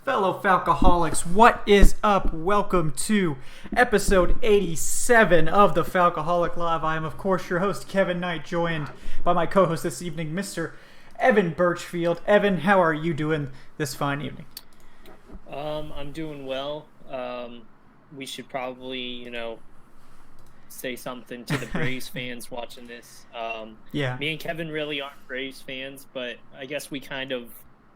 Fellow Falcoholics, what is up? Welcome to episode 87 of the Falcoholic Live. I am, of course, your host, Kevin Knight, joined by my co-host this evening, Mr. Evan Birchfield. Evan, how are you doing this fine evening? I'm doing well. We should probably, say something to the Braves fans watching this. Yeah. Me and Kevin really aren't Braves fans, but I guess we kind of,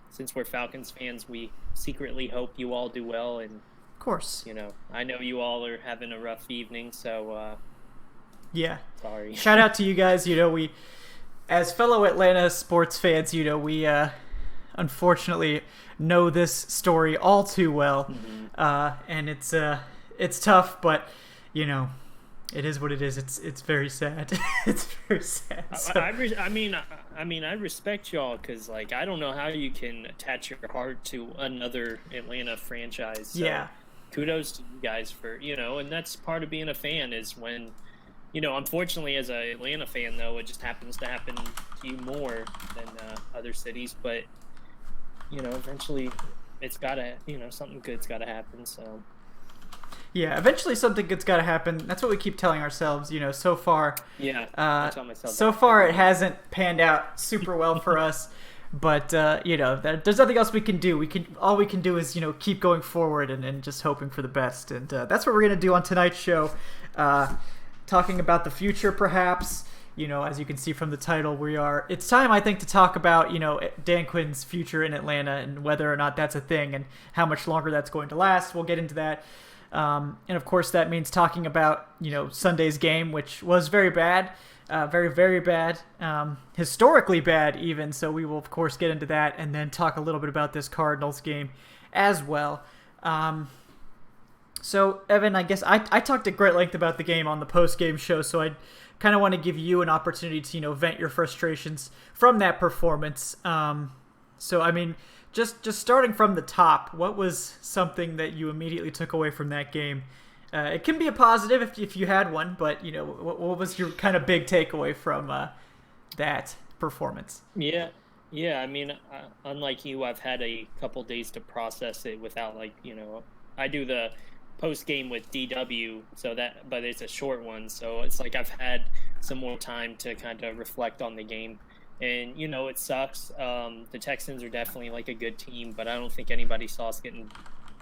since we're Falcons fans, we secretly hope you all do well. And of course, I know you all are having a rough evening, so yeah. Sorry. Shout out to you guys. We, as fellow Atlanta sports fans, we unfortunately know this story all too well, and it's tough, but it is what it is. It's very sad. It's very sad. So. I respect y'all because, I don't know how you can attach your heart to another Atlanta franchise. So yeah. Kudos to you guys for, and that's part of being a fan is when, unfortunately as an Atlanta fan, though, it just happens to happen to you more than other cities. But, eventually it's got to, something good's got to happen. So. Yeah, eventually something good's got to happen. That's what we keep telling ourselves. So far. Yeah. I tell myself so far, it hasn't panned out super well for us. But there's nothing else we can do. All we can do is keep going forward and just hoping for the best. And that's what we're gonna do on tonight's show, talking about the future, perhaps. As you can see from the title, it's time, I think, to talk about, Dan Quinn's future in Atlanta and whether or not that's a thing and how much longer that's going to last. We'll get into that. And of course, that means talking about, Sunday's game, which was very bad, very, very bad, historically bad even. So we will, of course, get into that and then talk a little bit about this Cardinals game as well. So, Evan, I guess I talked at great length about the game on the post-game show, so I kind of want to give you an opportunity to, vent your frustrations from that performance. Just starting from the top, what was something that you immediately took away from that game? It can be a positive if you had one, but what was your kind of big takeaway from that performance? Yeah. Unlike you, I've had a couple days to process it without I do the post game with DW, but it's a short one, so it's I've had some more time to kind of reflect on the game. And, it sucks. The Texans are definitely a good team, but I don't think anybody saw us getting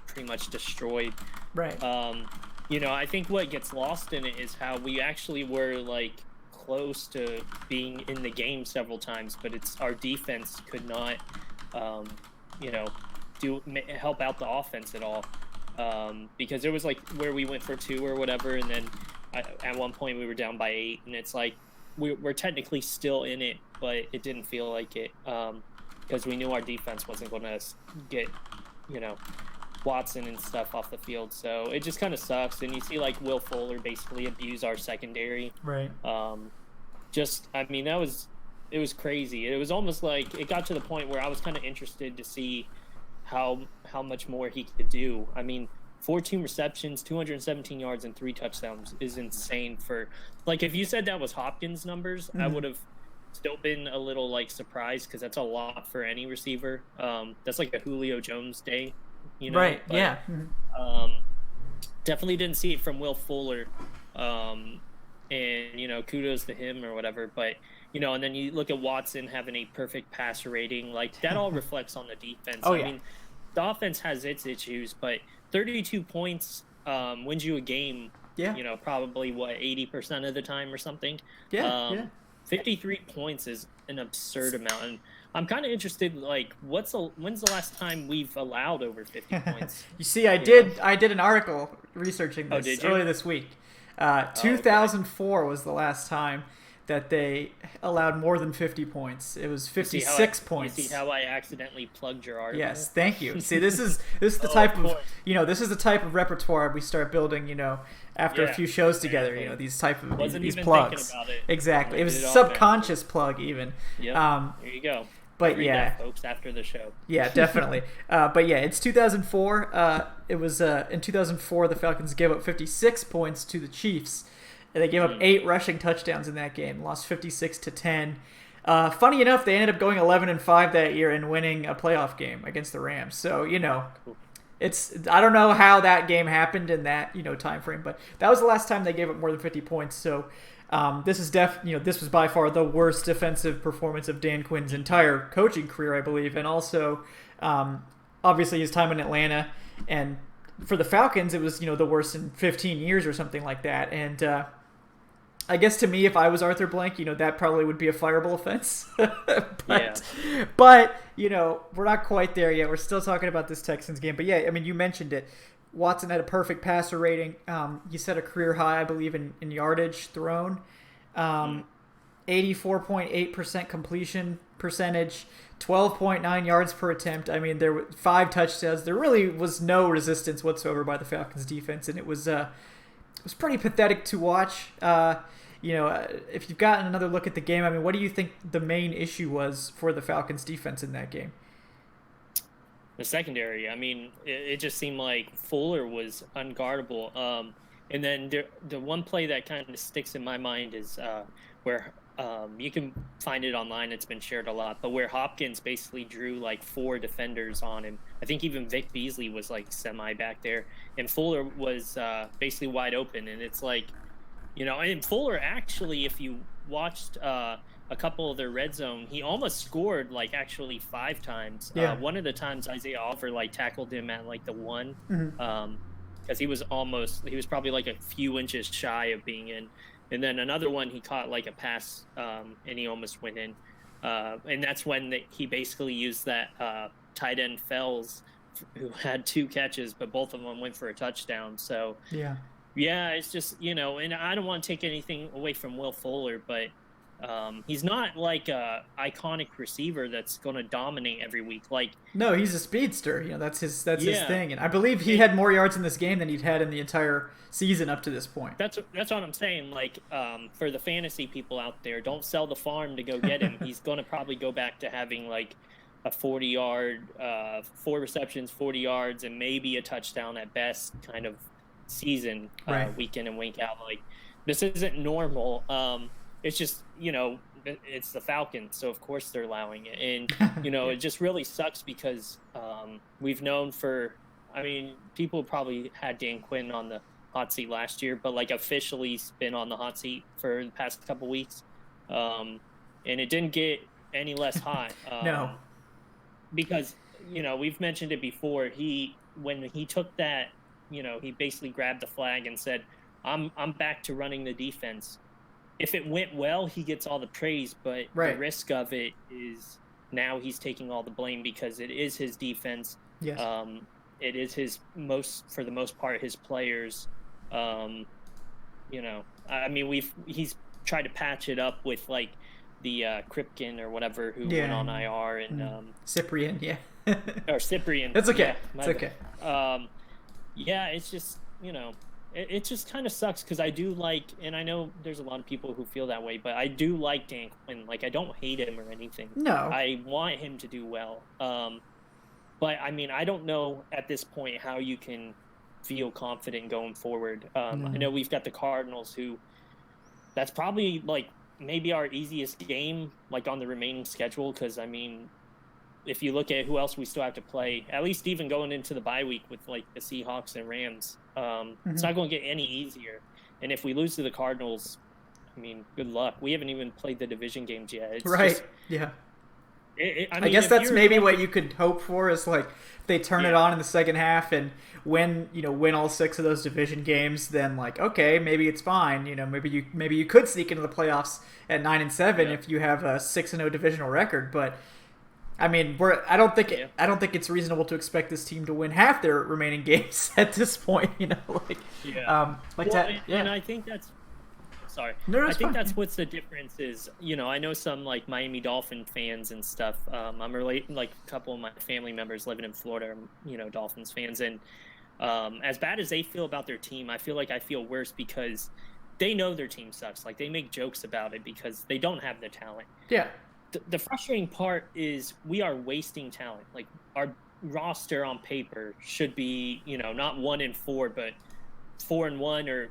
pretty much destroyed. Right. I think what gets lost in it is how we actually were close to being in the game several times, but it's our defense could not, help out the offense at all. Because there was where we went for 2 or whatever, and then at one point we were down by 8, and it's we're technically still in it, but it didn't feel like it because we knew our defense wasn't going to get, Watson and stuff off the field. So it just kind of sucks. And you see Will Fuller basically abuse our secondary. Right. It was crazy. It was almost it got to the point where I was kind of interested to see how much more he could do. 14 receptions, 217 yards, and 3 touchdowns is insane for if you said that was Hopkins numbers, I would have still been a little surprised because that's a lot for any receiver. That's a Julio Jones day, Right. But, yeah. Definitely didn't see it from Will Fuller, and kudos to him or whatever. But and then you look at Watson having a perfect passer rating, that all reflects on the defense. Oh, yeah. The offense has its issues, but 32 points wins you a game. Yeah. Probably 80% of the time or something. Yeah. 53 points is an absurd amount, and I'm kind of interested. When's the last time we've allowed over 50 points? You see, I did an article researching this earlier this week. 2004 was the last time that they allowed more than 50 points. It was 56 points. You see how I accidentally plugged your article? Yes, thank you. See, this is the type of this is the type of repertoire we start building. After a few shows together. These type of these plugs. Thinking about it. Exactly. It was a subconscious plug even. Yeah. There you go. But read that, folks, after the show. Yeah, definitely. But yeah, it's 2004. It was in 2004 the Falcons gave up 56 points to the Chiefs. And they gave up 8 rushing touchdowns in that game. Lost 56-10. Funny enough, they ended up going 11-5 that year and winning a playoff game against the Rams. So I don't know how that game happened in that time frame, but that was the last time they gave up more than 50 points. So this is this was by far the worst defensive performance of Dan Quinn's entire coaching career, I believe, and also obviously his time in Atlanta. And for the Falcons, it was the worst in 15 years or something like that. And I guess to me, if I was Arthur Blank, that probably would be a fireable offense. but we're not quite there yet. We're still talking about this Texans game. But yeah, I mean, you mentioned it. Watson had a perfect passer rating. He set a career high, I believe, in yardage thrown. 84.8% completion percentage, 12.9 yards per attempt. I mean, there were 5 touchdowns. There really was no resistance whatsoever by the Falcons defense, and it was pretty pathetic to watch. If you've gotten another look at the game, I mean, what do you think the main issue was for the Falcons defense in that game? The secondary. I mean, it just seemed like Fuller was unguardable. And then the one play that kind of sticks in my mind is where you can find it online. It's been shared a lot, but where Hopkins basically drew like 4 defenders on him. I think even Vic Beasley was like semi back there, and Fuller was basically wide open. And it's like, and Fuller actually, if you watched a couple of their red zone, he almost scored like actually 5 times. One of the times Isaiah Offer like tackled him at like the 1, because he was probably like a few inches shy of being in. And then another one, he caught like a pass, and he almost went in. And that's when he basically used that tight end Fells, who had 2 catches, but both of them went for a touchdown. So yeah, it's just, and I don't want to take anything away from Will Fuller, but he's not like a iconic receiver that's going to dominate every week. Like, no, he's a speedster. That's his thing. And I believe he had more yards in this game than he'd had in the entire season up to this point. That's what I'm saying. Like, for the fantasy people out there, don't sell the farm to go get him. He's going to probably go back to having like a 40-yard, 4 receptions, 40 yards, and maybe a touchdown at best kind of season, week in and week out. Like, this isn't normal. It's just, it's the Falcons, so of course they're allowing it. And, it just really sucks because we've known people probably had Dan Quinn on the hot seat last year, but like officially he's been on the hot seat for the past couple weeks. And it didn't get any less hot. No. Because, we've mentioned it before. When he took that, he basically grabbed the flag and said, I'm back to running the defense. If it went well, he gets all the praise, but the risk of it is now he's taking all the blame because it is his defense. Yes. It is for the most part, his players. I mean, he's tried to patch it up with like the Kripken or whatever who went on IR and Cyprian, or Cyprian. That's okay. It's okay. It's just It just kind of sucks because I do like, and I know there's a lot of people who feel that way, but I do like Dan Quinn. Like, I don't hate him or anything. No. I want him to do well. But, I mean, I don't know at this point how you can feel confident going forward. I know we've got the Cardinals who, that's probably, like, maybe our easiest game, like, on the remaining schedule because, I mean, if you look at who else we still have to play, at least even going into the bye week with, like, the Seahawks and Rams, it's not going to get any easier. And if we lose to the Cardinals, I mean, good luck. We haven't even played the division games yet. It's just, I guess that's maybe what you could hope for is, like, if they turn it on in the second half and win all 6 of those division games, then, like, okay, maybe it's fine. Maybe you could sneak into the playoffs at 9-7 if you have a 6-0 divisional record, but I mean, I don't think it's reasonable to expect this team to win half their remaining games at this point. And I think that's I think that's what's the difference is. I know some like Miami Dolphin fans and stuff. I'm relating like a couple of my family members living in Florida, Dolphins fans, and as bad as they feel about their team, I feel worse because they know their team sucks. Like they make jokes about it because they don't have the talent. Yeah. The frustrating part is we are wasting talent. Like our roster on paper should be, not 1-4, but 4-1 or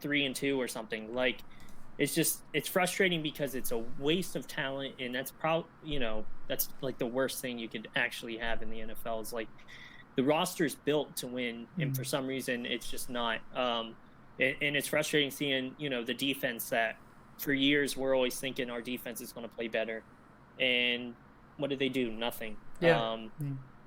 3-2 or something. Like it's frustrating because it's a waste of talent, and that's that's like the worst thing you could actually have in the NFL is like the roster's built to win, and for some reason it's just not. And it's frustrating seeing the defense that for years we're always thinking our defense is going to play better, and what did they do? Nothing. Yeah.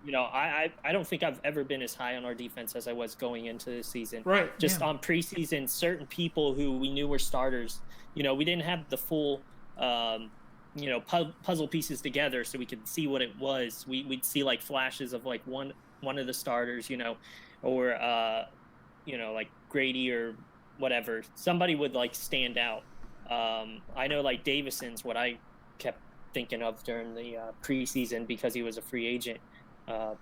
I don't think I've ever been as high on our defense as I was going into the season. Right. Just on preseason, certain people who we knew were starters, we didn't have the full, puzzle pieces together so we could see what it was. We'd see like flashes of like one of the starters, or, like Grady or whatever. Somebody would like stand out. I know like Davison's what I kept thinking of during the preseason because he was a free agent.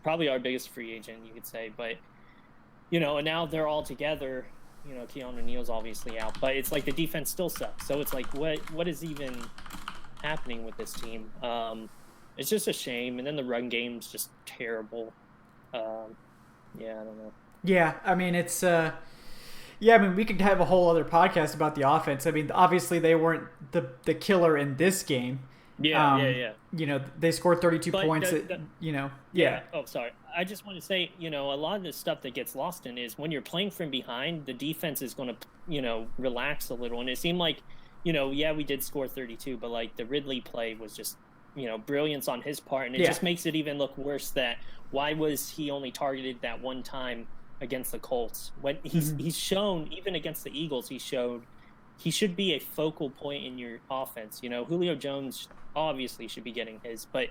Probably our biggest free agent, you could say. But, and now they're all together. Keanu Neal's obviously out. But it's like the defense still sucks. So it's like, what is even happening with this team? It's just a shame. And then the run game's just terrible. I don't know. Yeah, I mean, it's... we could have a whole other podcast about the offense. I mean, obviously they weren't the killer in this game. Yeah. They scored 32 points. Yeah. Oh, sorry. I just want to say, a lot of the stuff that gets lost in is when you're playing from behind, the defense is going to, relax a little. And it seemed like, we did score 32, but like the Ridley play was just, brilliance on his part. And it just makes it even look worse that why was he only targeted that one time against the Colts when he's shown, even against the Eagles, he should be a focal point in your offense. Julio Jones obviously should be getting his, but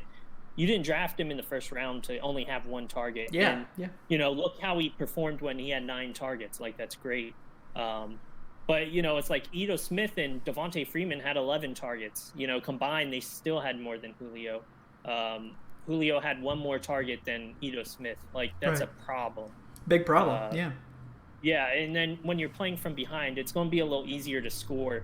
you didn't draft him in the first round to only have one target. Yeah. Look how he performed when he had 9 targets. Like, that's great. But, it's like Ito Smith and Devontae Freeman had 11 targets. Combined, they still had more than Julio. Julio had one more target than Ito Smith. Like, that's a problem. Big problem, yeah. Yeah, and then when you're playing from behind, it's going to be a little easier to score.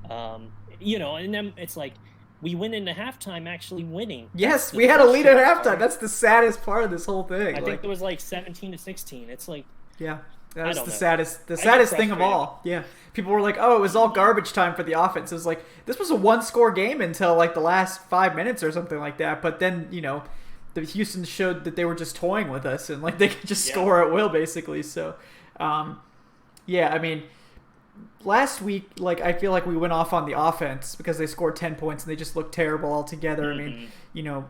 And then it's like we went into halftime actually winning. Yes, we had a lead at halftime. That's the saddest part of this whole thing. I think it was like 17-16. It's like that was the saddest thing of all. Yeah, people were like, "Oh, it was all garbage time for the offense." It was like this was a one-score game until like the last 5 minutes or something like that. But then the Houston showed that they were just toying with us and like they could just score at will basically. So. I mean, last week, like, I feel like we went off on the offense because they scored 10 points and they just looked terrible altogether. I mean,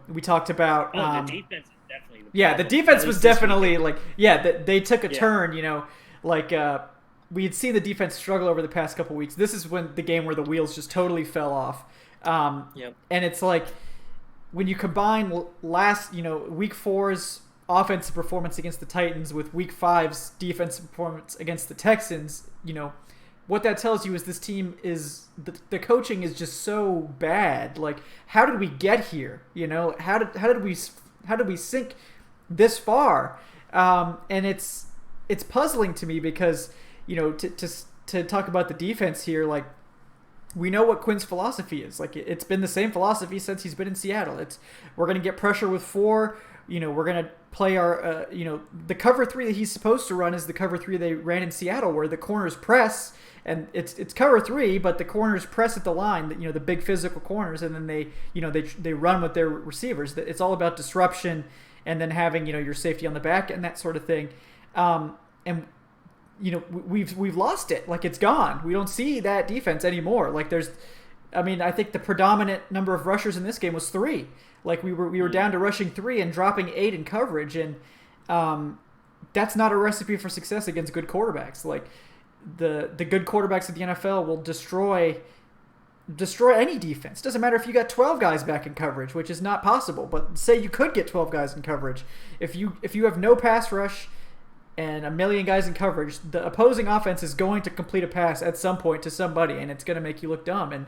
we talked about... the defense is definitely the problem. The defense was definitely, like, they took a turn, we had seen the defense struggle over the past couple weeks. This is when the game where the wheels just totally fell off. And it's like, when you combine week 4's offensive performance against the Titans with week 5's defensive performance against the Texans, what that tells you is this team is the coaching is just so bad. Like, how did we get here? How did we sink this far? And it's puzzling to me because to talk about the defense here, like, we know what Quinn's philosophy is. Like, it's been the same philosophy since he's been in Seattle. We're going to get pressure with 4. We're going to play our, the cover 3 that he's supposed to run is the cover 3 they ran in Seattle where the corners press and it's cover 3, but the corners press at the line, the big physical corners, and then they run with their receivers. It's all about disruption and then having, your safety on the back and that sort of thing. And we've lost it. Like, it's gone. We don't see that defense anymore. Like, I think the predominant number of rushers in this game was 3. Like, we were down to rushing 3 and dropping 8 in coverage, and that's not a recipe for success against good quarterbacks. Like, the good quarterbacks of the NFL will destroy any defense. Doesn't matter if you got 12 guys back in coverage, which is not possible. But say you could get 12 guys in coverage, if you have no pass rush and a million guys in coverage, the opposing offense is going to complete a pass at some point to somebody, and it's going to make you look dumb. And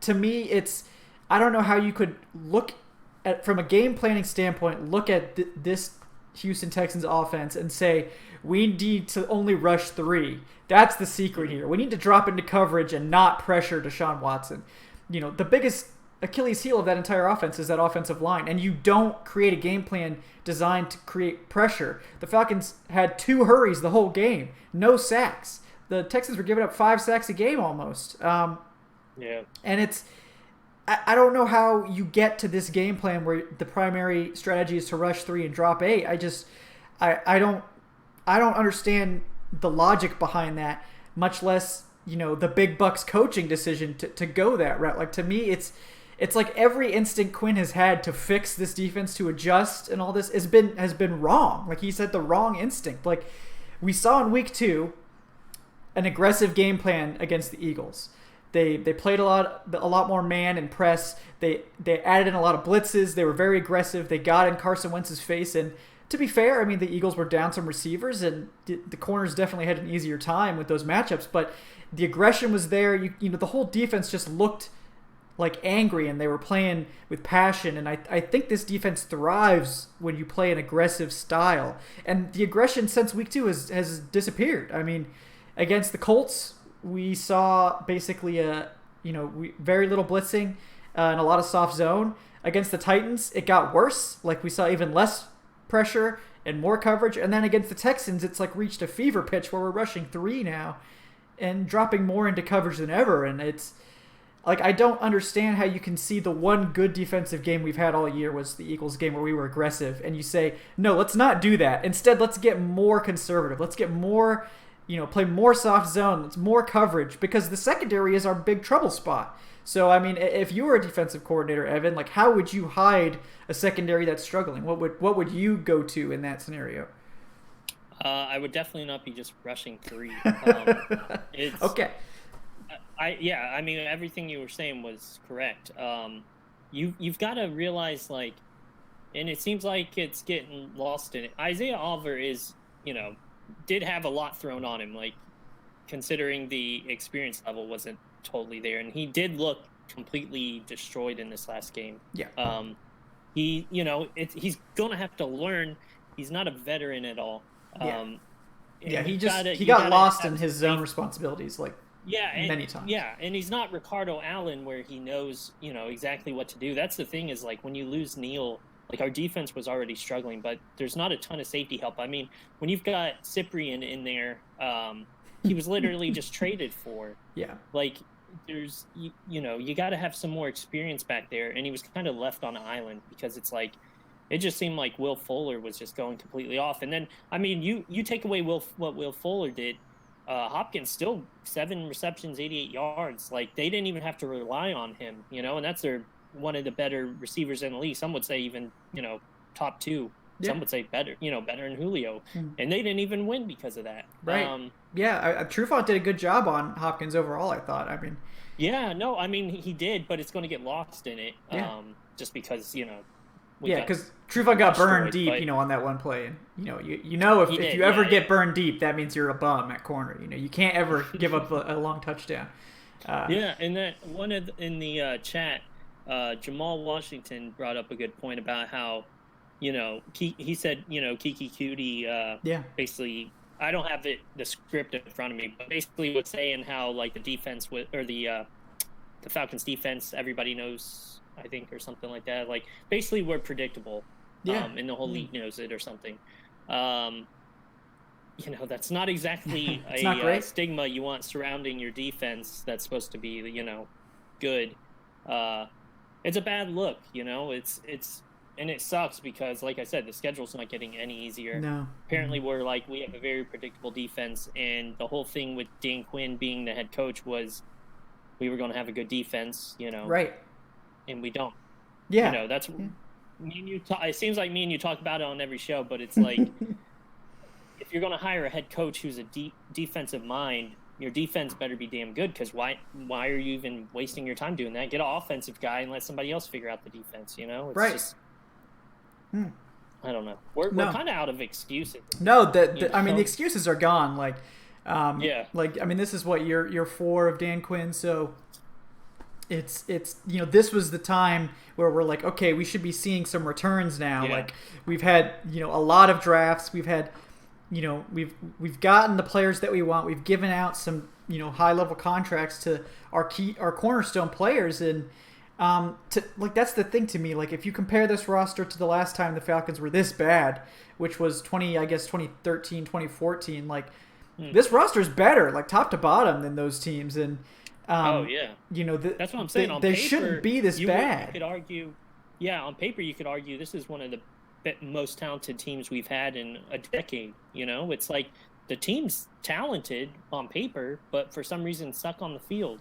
to me, I don't know how you could look at, from a game planning standpoint, look at this Houston Texans offense and say, we need to only rush 3. That's the secret here. We need to drop into coverage and not pressure Deshaun Watson. The biggest Achilles heel of that entire offense is that offensive line, and you don't create a game plan designed to create pressure. The Falcons had 2 hurries the whole game, no sacks. the Texans were giving up 5 sacks a game almost. Yeah. And I don't know how you get to this game plan where the primary strategy is to rush 3 and drop 8. I don't understand the logic behind that, much less, the big bucks coaching decision to go that route. Like, to me, it's like every instinct Quinn has had to fix this defense, to adjust and all this has been wrong. Like, he's had the wrong instinct. Like, we saw in week 2 an aggressive game plan against the Eagles. They played a lot more man and press. They added in a lot of blitzes. They were very aggressive. They got in Carson Wentz's face. And to be fair, I mean, the Eagles were down some receivers, and the corners definitely had an easier time with those matchups. But the aggression was there. The whole defense just looked like angry, and they were playing with passion. And I think this defense thrives when you play an aggressive style. And the aggression since week 2 has disappeared. I mean, against the Colts, we saw basically very little blitzing and a lot of soft zone. Against the Titans, it got worse. Like, we saw even less pressure and more coverage. And then against the Texans, it's like reached a fever pitch where we're rushing 3 now and dropping more into coverage than ever. And it's like, I don't understand how you can see the one good defensive game we've had all year was the Eagles game where we were aggressive, and you say, no, let's not do that. Instead, let's get more conservative. Let's get more, play more soft zone. Let's more coverage, because the secondary is our big trouble spot. So, I mean, if you were a defensive coordinator, Evan, like, how would you hide a secondary that's struggling? What would you go to in that scenario? I would definitely not be just rushing 3. It's, okay. I mean, everything you were saying was correct. You've got to realize, like, and it seems like it's getting lost in it. Isaiah Oliver did have a lot thrown on him, like, considering the experience level wasn't totally there, and he did look completely destroyed in this last game. Yeah. He's gonna have to learn. He's not a veteran at all. He got lost in his zone responsibilities, like, many times. Yeah, and he's not Ricardo Allen, where he knows, exactly what to do. That's the thing, is, like, when you lose Neal, like, our defense was already struggling, but there's not a ton of safety help. I mean, when you've got Cyprian in there, he was literally just traded for. Yeah. Like, there's, you got to have some more experience back there, and he was kind of left on an island, because it's like, it just seemed like Will Fuller was just going completely off. And then, I mean, you take away what Will Fuller did, Hopkins still 7 receptions, 88 yards. Like, they didn't even have to rely on him, and that's one of the better receivers in the league. Some would say even, top 2. Yeah. Some would say better than Julio. And they didn't even win because of that. Right. Trufant did a good job on Hopkins overall, I thought. I mean, yeah, no, I mean, he did, but it's going to get lost in it. Yeah. Just because, because Trufant got burned deep, on that one play. And, if you ever get burned deep, that means you're a bum at corner. You can't ever give up a long touchdown. And that in the chat, Jamal Washington brought up a good point about how, he said, Kiki Cutie, basically, I don't have the script in front of me, but basically was saying how, like, the defense the Falcons defense, everybody knows, I think, or something like that. Like, basically, we're predictable. And the whole league knows it or something. That's not exactly a stigma you want surrounding your defense that's supposed to be, good. It's a bad look, and it sucks because, like I said, the schedule's not getting any easier. No. Apparently, we have a very predictable defense, and the whole thing with Dan Quinn being the head coach was we were going to have a good defense, Right. And we don't. Yeah. That's me and you. It seems like me and you talk about it on every show, but it's like if you're going to hire a head coach who's a defensive mind, your defense better be damn good, because why are you even wasting your time doing that? Get an offensive guy and let somebody else figure out the defense. It's right. Just, I don't know. We're kind of out of excuses. No, I mean, the excuses are gone. Like, Like, I mean, this is what year 4 of Dan Quinn, so it's this was the time where we're like, okay, we should be seeing some returns now. Yeah. Like, we've had a lot of drafts. We've had we've gotten the players that we want. We've given out some high level contracts to our cornerstone players, and that's the thing to me. Like, if you compare this roster to the last time the Falcons were this bad, which was 2013, 2014, like, this roster's better, like top to bottom, than those teams, and Oh yeah, that's what I'm saying. On they paper, shouldn't be this bad. You could argue, yeah, on paper you could argue this is one of the most talented teams we've had in a decade. It's like the team's talented on paper, but for some reason suck on the field.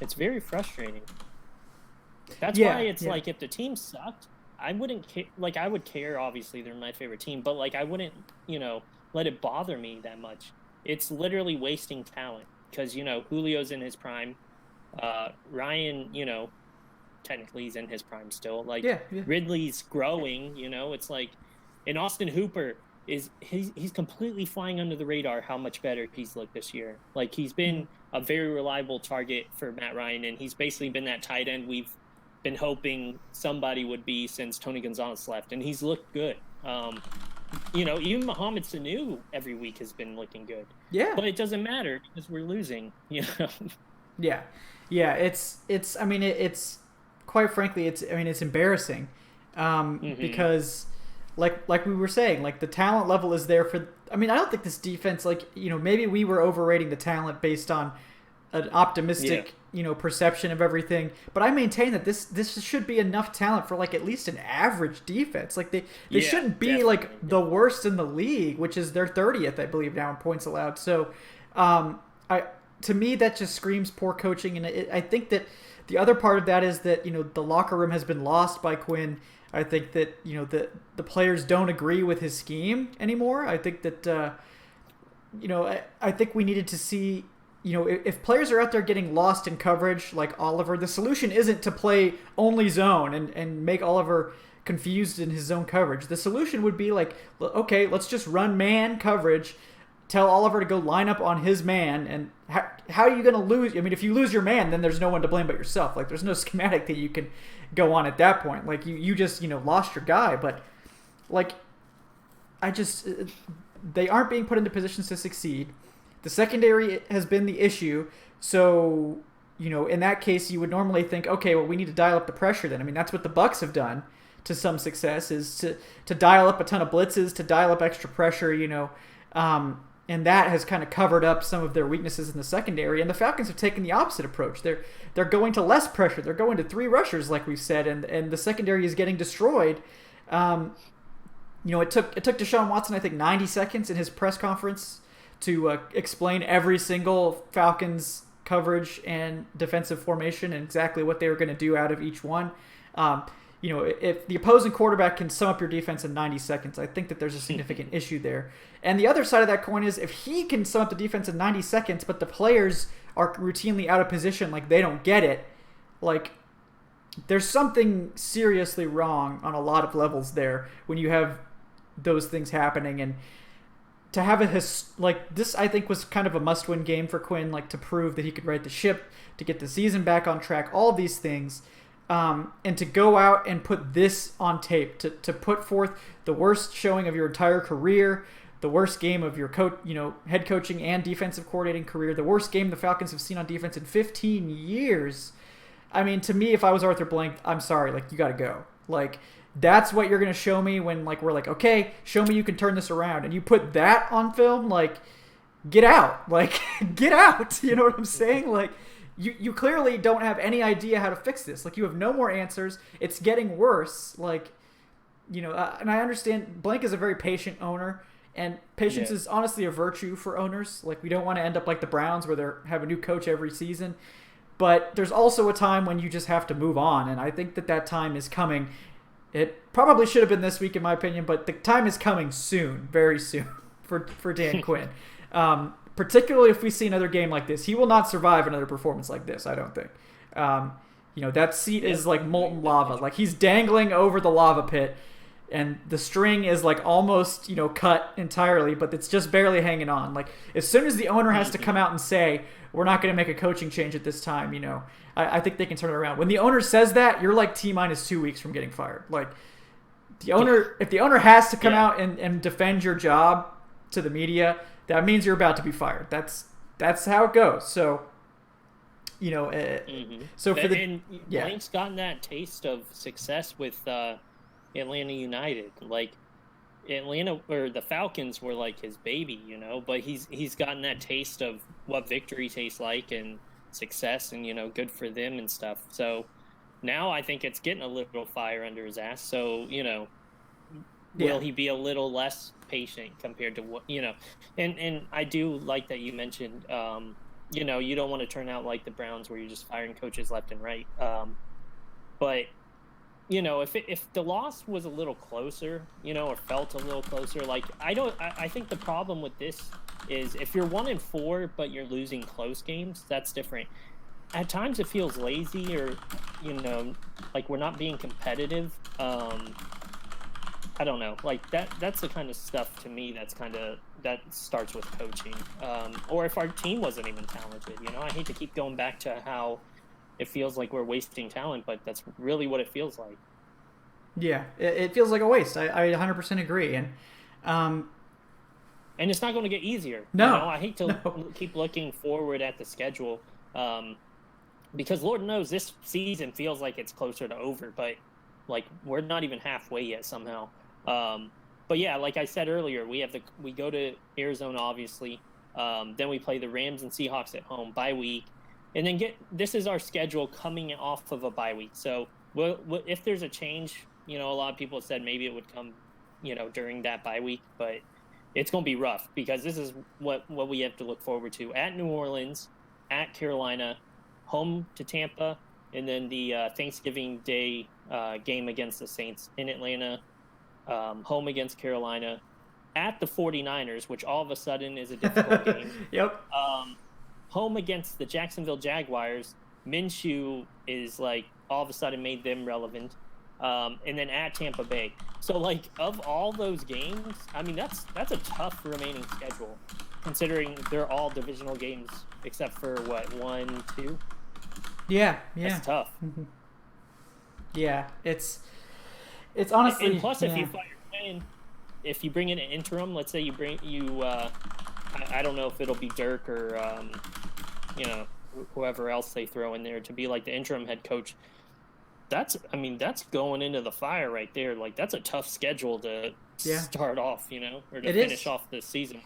It's very frustrating. That's why it's like if the team sucked, I wouldn't care. Like I would care. Obviously, they're my favorite team, but like I wouldn't, let it bother me that much. It's literally wasting talent because Julio's in his prime. Ryan, technically he's in his prime still. Like Ridley's growing. It's like, and Austin Hooper he's completely flying under the radar. How much better he's looked this year. Like he's been a very reliable target for Matt Ryan, and he's basically been that tight end we've been hoping somebody would be since Tony Gonzalez left, and he's looked good. Even Mohamed Sanu every week has been looking good. Yeah, but it doesn't matter because we're losing. Yeah. It's. I mean, it's quite frankly, it's embarrassing, because, like we were saying, like the talent level is there for. I mean, I don't think this defense, like maybe we were overrating the talent based on an optimistic perception of everything, but I maintain that this should be enough talent for like at least an average defense. Like they shouldn't be definitely. Like the worst in the league, which is their 30th, I believe, now in points allowed. So to me that just screams poor coaching, and I think that the other part of that is that the locker room has been lost by Quinn. I think that the players don't agree with his scheme anymore. I think that I think we needed to see, if players are out there getting lost in coverage like Oliver, the solution isn't to play only zone and make Oliver confused in his zone coverage. The solution would be like, okay, let's just run man coverage, tell Oliver to go line up on his man, and how are you going to lose? I mean, if you lose your man, then there's no one to blame but yourself. Like, there's no schematic that you can go on at that point. Like, you just, lost your guy. But, like, they aren't being put into positions to succeed. The secondary has been the issue, so, in that case, you would normally think, okay, well, we need to dial up the pressure then. I mean, that's what the Bucs have done to some success, is to dial up a ton of blitzes, to dial up extra pressure, and that has kind of covered up some of their weaknesses in the secondary. And the Falcons have taken the opposite approach. They're going to less pressure. They're going to 3 rushers, like we've said, and the secondary is getting destroyed. It took Deshaun Watson, I think, 90 seconds in his press conference to explain every single Falcons coverage and defensive formation and exactly what they were going to do out of each one. If the opposing quarterback can sum up your defense in 90 seconds, I think that there's a significant issue there. And the other side of that coin is if he can sum up the defense in 90 seconds, but the players are routinely out of position, like they don't get it, like there's something seriously wrong on a lot of levels there when you have those things happening. And to have this, I think, was kind of a must-win game for Quinn, like to prove that he could right the ship, to get the season back on track, all of these things. And to go out and put this on tape, to put forth the worst showing of your entire career, the worst game of your head coaching and defensive coordinating career, the worst game the Falcons have seen on defense in 15 years. I mean, to me, if I was Arthur Blank, I'm sorry, like, you got to go. Like, that's what you're going to show me when, like, we're like, okay, show me you can turn this around. And you put that on film, like, get out. Like, get out. You know what I'm saying? Like, you clearly don't have any idea how to fix this. Like, you have no more answers. It's getting worse. Like, and I understand Blank is a very patient owner, and patience is honestly a virtue for owners. Like, we don't want to end up like the Browns where they have a new coach every season. But there's also a time when you just have to move on, and I think that time is coming. It probably should have been this week, in my opinion, but the time is coming soon, very soon, for Dan Quinn. Particularly if we see another game like this. He will not survive another performance like this, I don't think. That seat is like molten lava. Like, he's dangling over the lava pit, and the string is like almost, cut entirely, but it's just barely hanging on. Like, as soon as the owner has to come out and say, we're not going to make a coaching change at this time, I think they can turn it around. When the owner says that, you're like T-minus 2 weeks from getting fired. Like, if the owner has to come out and defend your job to the media, that means you're about to be fired. That's how it goes. So, so for Blank's gotten that taste of success with Atlanta United. Like, Atlanta or the Falcons were like his baby, you know, but he's gotten that taste of what victory tastes like and success, and you know, good for them and stuff. So now I think it's getting a little fire under his ass. So, you know, will he be a little less patient compared to what, you know, and I do like that you mentioned, you know, you don't want to turn out like the Browns where you're just firing coaches left and right. But you know, if the loss was a little closer, you know, or felt a little closer, like I think the problem with this is if you're 1-4 but you're losing close games, that's different. At times it feels lazy, or you know, like we're not being competitive. I don't know, like that's the kind of stuff to me that starts with coaching, or if our team wasn't even talented. You know, I hate to keep going back to how it feels like we're wasting talent, but that's really what it feels like. Yeah, it feels like a waste. I 100% agree. And it's not going to get easier. No. You know, I hate to keep looking forward at the schedule, because Lord knows this season feels like it's closer to over, but like we're not even halfway yet somehow. But yeah, like I said earlier, we go to Arizona, obviously. Then we play the Rams and Seahawks at home bye week. And then this is our schedule coming off of a bye week. So if there's a change, you know, a lot of people have said maybe it would come, you know, during that bye week, but it's going to be rough because this is what we have to look forward to: at New Orleans, at Carolina, home to Tampa, and then the Thanksgiving Day game against the Saints in Atlanta, home against Carolina, at the 49ers, which all of a sudden is a difficult game. Yep. Home against the Jacksonville Jaguars. Minshew is like all of a sudden made them relevant. And then at Tampa Bay. So like of all those games, I mean that's a tough remaining schedule, considering they're all divisional games except for what, 1, 2. Yeah. That's tough. Mm-hmm. Yeah, it's honestly. And plus, if you fire Quinn, if you bring in an interim, let's say I don't know if it'll be Dirk or you know, whoever else they throw in there to be like the interim head coach. That's going into the fire right there. Like that's a tough schedule to start off, you know, or to finish off this season.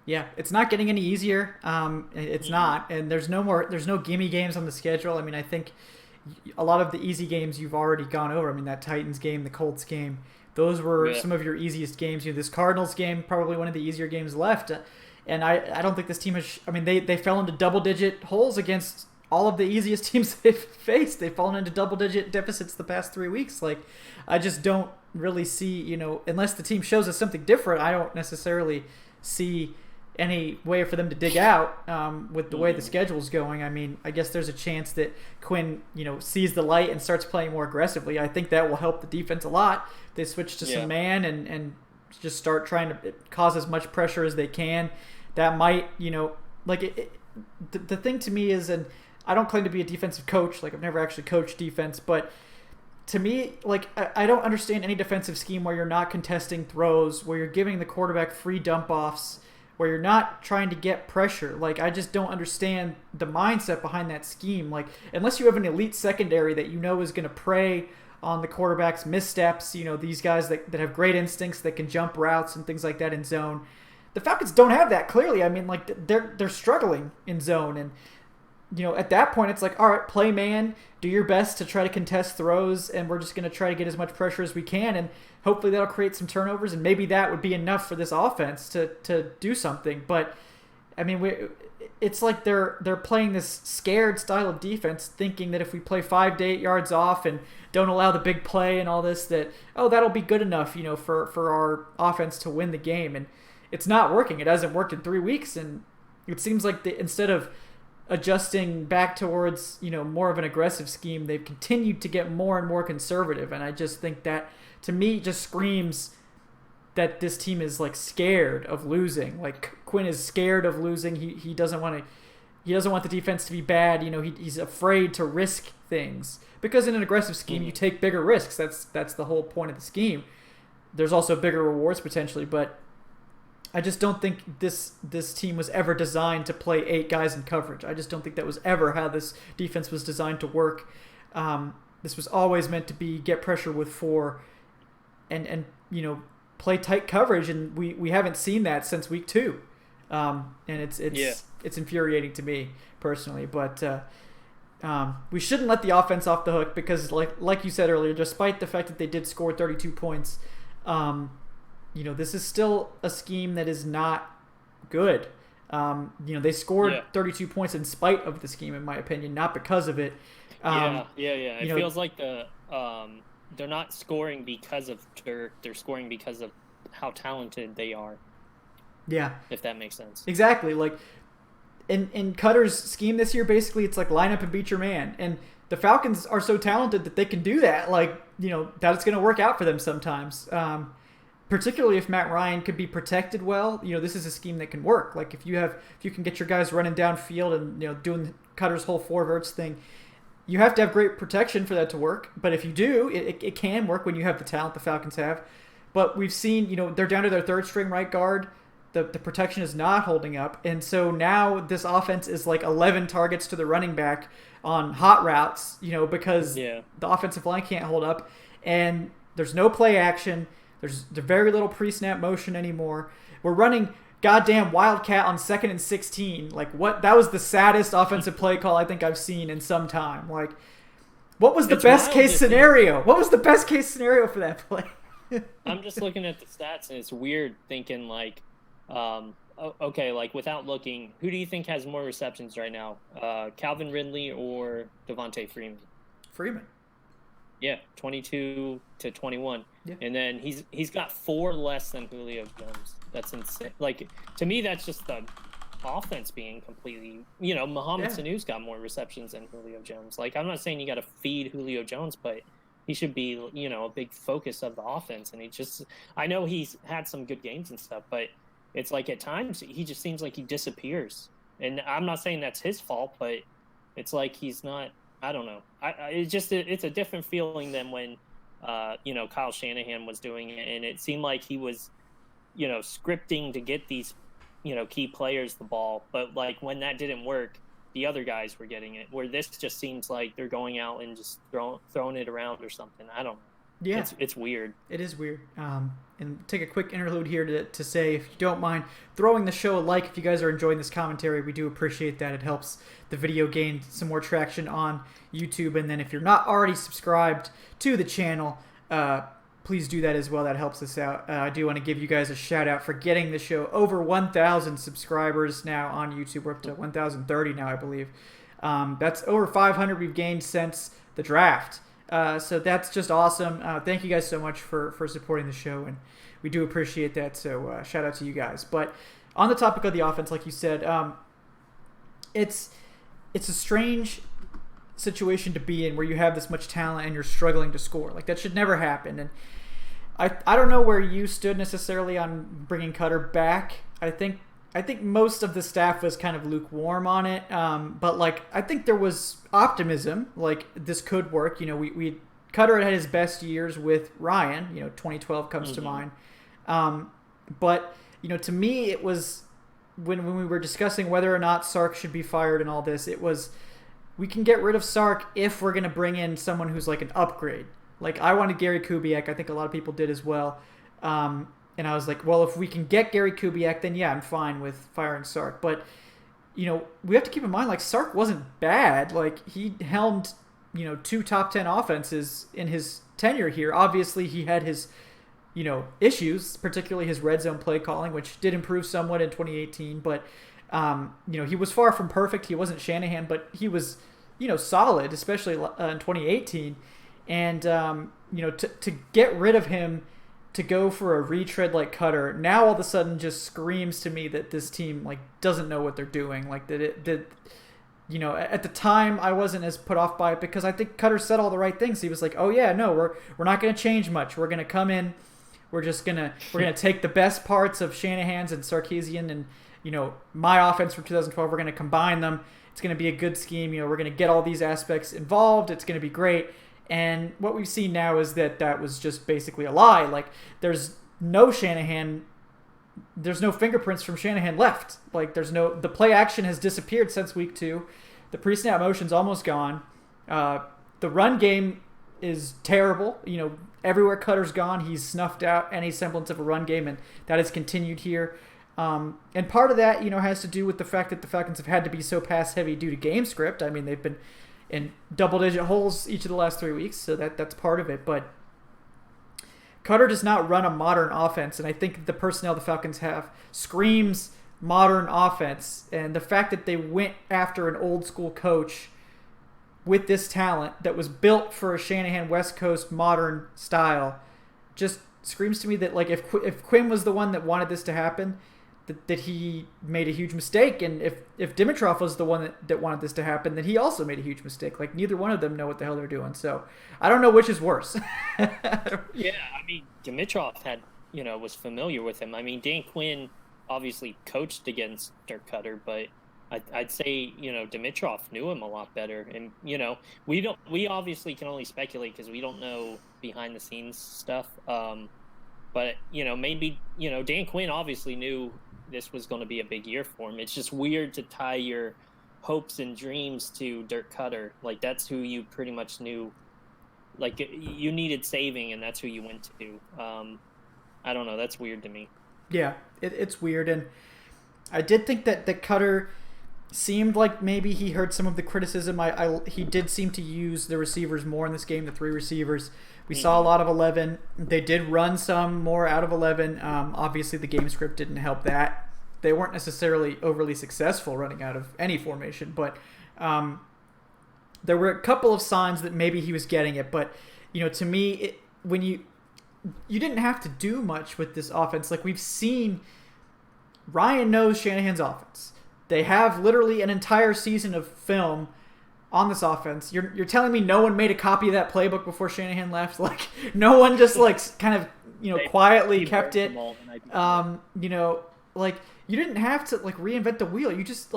Yeah, it's not getting any easier. It's not, and there's no gimme games on the schedule. I mean, I think a lot of the easy games you've already gone over. I mean, that Titans game, the Colts game, those were some of your easiest games. You know, this Cardinals game, probably one of the easier games left. And I don't think this team has. I mean, they fell into double-digit holes against all of the easiest teams they've faced. They've fallen into double-digit deficits the past 3 weeks. Like, I just don't really see, you know, unless the team shows us something different, I don't necessarily see any way for them to dig out with the way the schedule's going. I mean, I guess there's a chance that Quinn, you know, sees the light and starts playing more aggressively. I think that will help the defense a lot. They switch to some man and just start trying to cause as much pressure as they can. That might, you know, like the thing to me is, and I don't claim to be a defensive coach, like I've never actually coached defense, but to me, like I don't understand any defensive scheme where you're not contesting throws, where you're giving the quarterback free dump offs, where you're not trying to get pressure. Like, I just don't understand the mindset behind that scheme. Like, unless you have an elite secondary that you know is going to prey on the quarterback's missteps, you know, these guys that have great instincts that can jump routes and things like that in zone. The Falcons don't have that, clearly. I mean, like, they're struggling in zone. And, you know, at that point, it's like, all right, play man, do your best to try to contest throws, and we're just going to try to get as much pressure as we can, and hopefully that'll create some turnovers, and maybe that would be enough for this offense to do something. But, I mean, it's like they're playing this scared style of defense, thinking that if we play 5 to 8 yards off and don't allow the big play and all this, that, oh, that'll be good enough, you know, for our offense to win the game. And it's not working. It hasn't worked in 3 weeks, and it seems like instead of adjusting back towards, you know, more of an aggressive scheme, they've continued to get more and more conservative. And I just think that, to me, just screams that this team is like scared of losing. Like, Quinn is scared of losing. He doesn't want the defense to be bad. You know, he's afraid to risk things, because in an aggressive scheme you take bigger risks. That's the whole point of the scheme. There's also bigger rewards potentially, but I just don't think this team was ever designed to play 8 guys in coverage. I just don't think that was ever how this defense was designed to work. This was always meant to be get pressure with 4 and you know, play tight coverage, and we haven't seen that since week 2. And it's infuriating to me personally, but we shouldn't let the offense off the hook because, like you said earlier, despite the fact that they did score 32 points, this is still a scheme that is not good. They scored 32 points in spite of the scheme, in my opinion, not because of it. It feels like they're not scoring because of Dirk. They're scoring because of how talented they are. Yeah. If that makes sense. Exactly. Like, in Cutter's scheme this year, basically, it's like line up and beat your man. And the Falcons are so talented that they can do that. Like, that's going to work out for them sometimes. Particularly if Matt Ryan could be protected well, this is a scheme that can work. Like, if you can get your guys running downfield and, doing Cutter's whole four verts thing, you have to have great protection for that to work. But if you do, it can work when you have the talent the Falcons have. But we've seen, they're down to their third string right guard. The protection is not holding up. And so now this offense is like 11 targets to the running back on hot routes, because the offensive line can't hold up. And there's no play action. There's very little pre-snap motion anymore. We're running goddamn Wildcat on 2nd and 16. Like, what? That was the saddest offensive play call I think I've seen in some time. Like, what was the best case scenario? What was the best case scenario for that play? I'm just looking at the stats, and it's weird thinking, like, okay, like, without looking, who do you think has more receptions right now? Calvin Ridley or Devontae Freeman? Freeman. Yeah, 22 to 21. Yeah. And then he's got 4 less than Julio Jones. That's insane. Like, to me, that's just the offense being completely, Mohamed Sanu's got more receptions than Julio Jones. Like, I'm not saying you got to feed Julio Jones, but he should be, a big focus of the offense. And I know he's had some good games and stuff, but it's like at times he just seems like he disappears. And I'm not saying that's his fault, but it's like he's not, I don't know. It's a different feeling than when, Kyle Shanahan was doing it. And it seemed like he was, scripting to get these, key players the ball. But like when that didn't work, the other guys were getting it. Where this just seems like they're going out and just throwing it around or something. I don't know. Yeah, it's weird. It is weird. And take a quick interlude here to say, if you don't mind throwing the show a like, if you guys are enjoying this commentary, we do appreciate that. It helps the video gain some more traction on YouTube. And then if you're not already subscribed to the channel, please do that as well. That helps us out. I do want to give you guys a shout out for getting the show over 1,000 subscribers now on YouTube. We're up to 1,030 now, I believe. That's over 500 we've gained since the draft. So that's just awesome. Thank you guys so much for supporting the show, and we do appreciate that. So shout out to you guys. But on the topic of the offense, like you said, it's a strange situation to be in where you have this much talent and you're struggling to score. Like, that should never happen. And I don't know where you stood necessarily on bringing Cutter back. I think most of the staff was kind of lukewarm on it. But like, I think there was optimism. Like, this could work. We Cutter had his best years with Ryan. 2012 comes to mind. But to me, it was when we were discussing whether or not Sark should be fired and all this, it was, we can get rid of Sark if we're going to bring in someone who's like an upgrade. Like, I wanted Gary Kubiak. I think a lot of people did as well. And I was like, well, if we can get Gary Kubiak, then yeah, I'm fine with firing Sark. But, we have to keep in mind, like, Sark wasn't bad. Like, he helmed, 2 top 10 offenses in his tenure here. Obviously, he had his, issues, particularly his red zone play calling, which did improve somewhat in 2018. But, he was far from perfect. He wasn't Shanahan, but he was, solid, especially in 2018. And, to get rid of him, to go for a retread like Cutter, now all of a sudden just screams to me that this team, like, doesn't know what they're doing. Like, at the time I wasn't as put off by it because I think Cutter said all the right things. He was like, oh yeah, no, we're not going to change much. We're going to come in. We're going to take the best parts of Shanahan's and Sarkisian and, my offense from 2012. We're going to combine them. It's going to be a good scheme. We're going to get all these aspects involved. It's going to be great. And what we've seen now is that was just basically a lie. Like, there's no Shanahan, there's no fingerprints from Shanahan left. Like, the play action has disappeared since week 2. The pre-snap motion's almost gone. The run game is terrible. Everywhere Cutter's gone, he's snuffed out any semblance of a run game, and that has continued here. And part of that, has to do with the fact that the Falcons have had to be so pass heavy due to game script. I mean, they've been in double-digit holes each of the last 3 weeks, so that's part of it. But Cutter does not run a modern offense, and I think the personnel the Falcons have screams modern offense. And the fact that they went after an old-school coach with this talent that was built for a Shanahan West Coast modern style just screams to me that, like, if Quinn was the one that wanted this to happen, that he made a huge mistake. And if Dimitroff was the one that wanted this to happen, then he also made a huge mistake. Like, neither one of them know what the hell they're doing. So I don't know which is worse. Yeah, I mean, Dimitroff was familiar with him. I mean, Dan Quinn obviously coached against Dirk Cutter, but I'd say, Dimitroff knew him a lot better. And, we obviously can only speculate because we don't know behind the scenes stuff. But, maybe, Dan Quinn obviously knew this was going to be a big year for him. It's just weird to tie your hopes and dreams to Dirk Cutter. Like, that's who you pretty much knew. Like, you needed saving, and that's who you went to. I don't know. That's weird to me. Yeah, it's weird. And I did think that Cutter seemed like maybe he heard some of the criticism. He did seem to use the receivers more in this game, the 3 receivers. We saw a lot of 11. They did run some more out of 11. Obviously, the game script didn't help that. They weren't necessarily overly successful running out of any formation, but there were a couple of signs that maybe he was getting it. But, to me, when you didn't have to do much with this offense. Like, we've seen, Ryan knows Shanahan's offense. They have literally an entire season of film on this offense. You're telling me no one made a copy of that playbook before Shanahan left? Like, no one just kind of quietly kept it. Like, you didn't have to reinvent the wheel. You just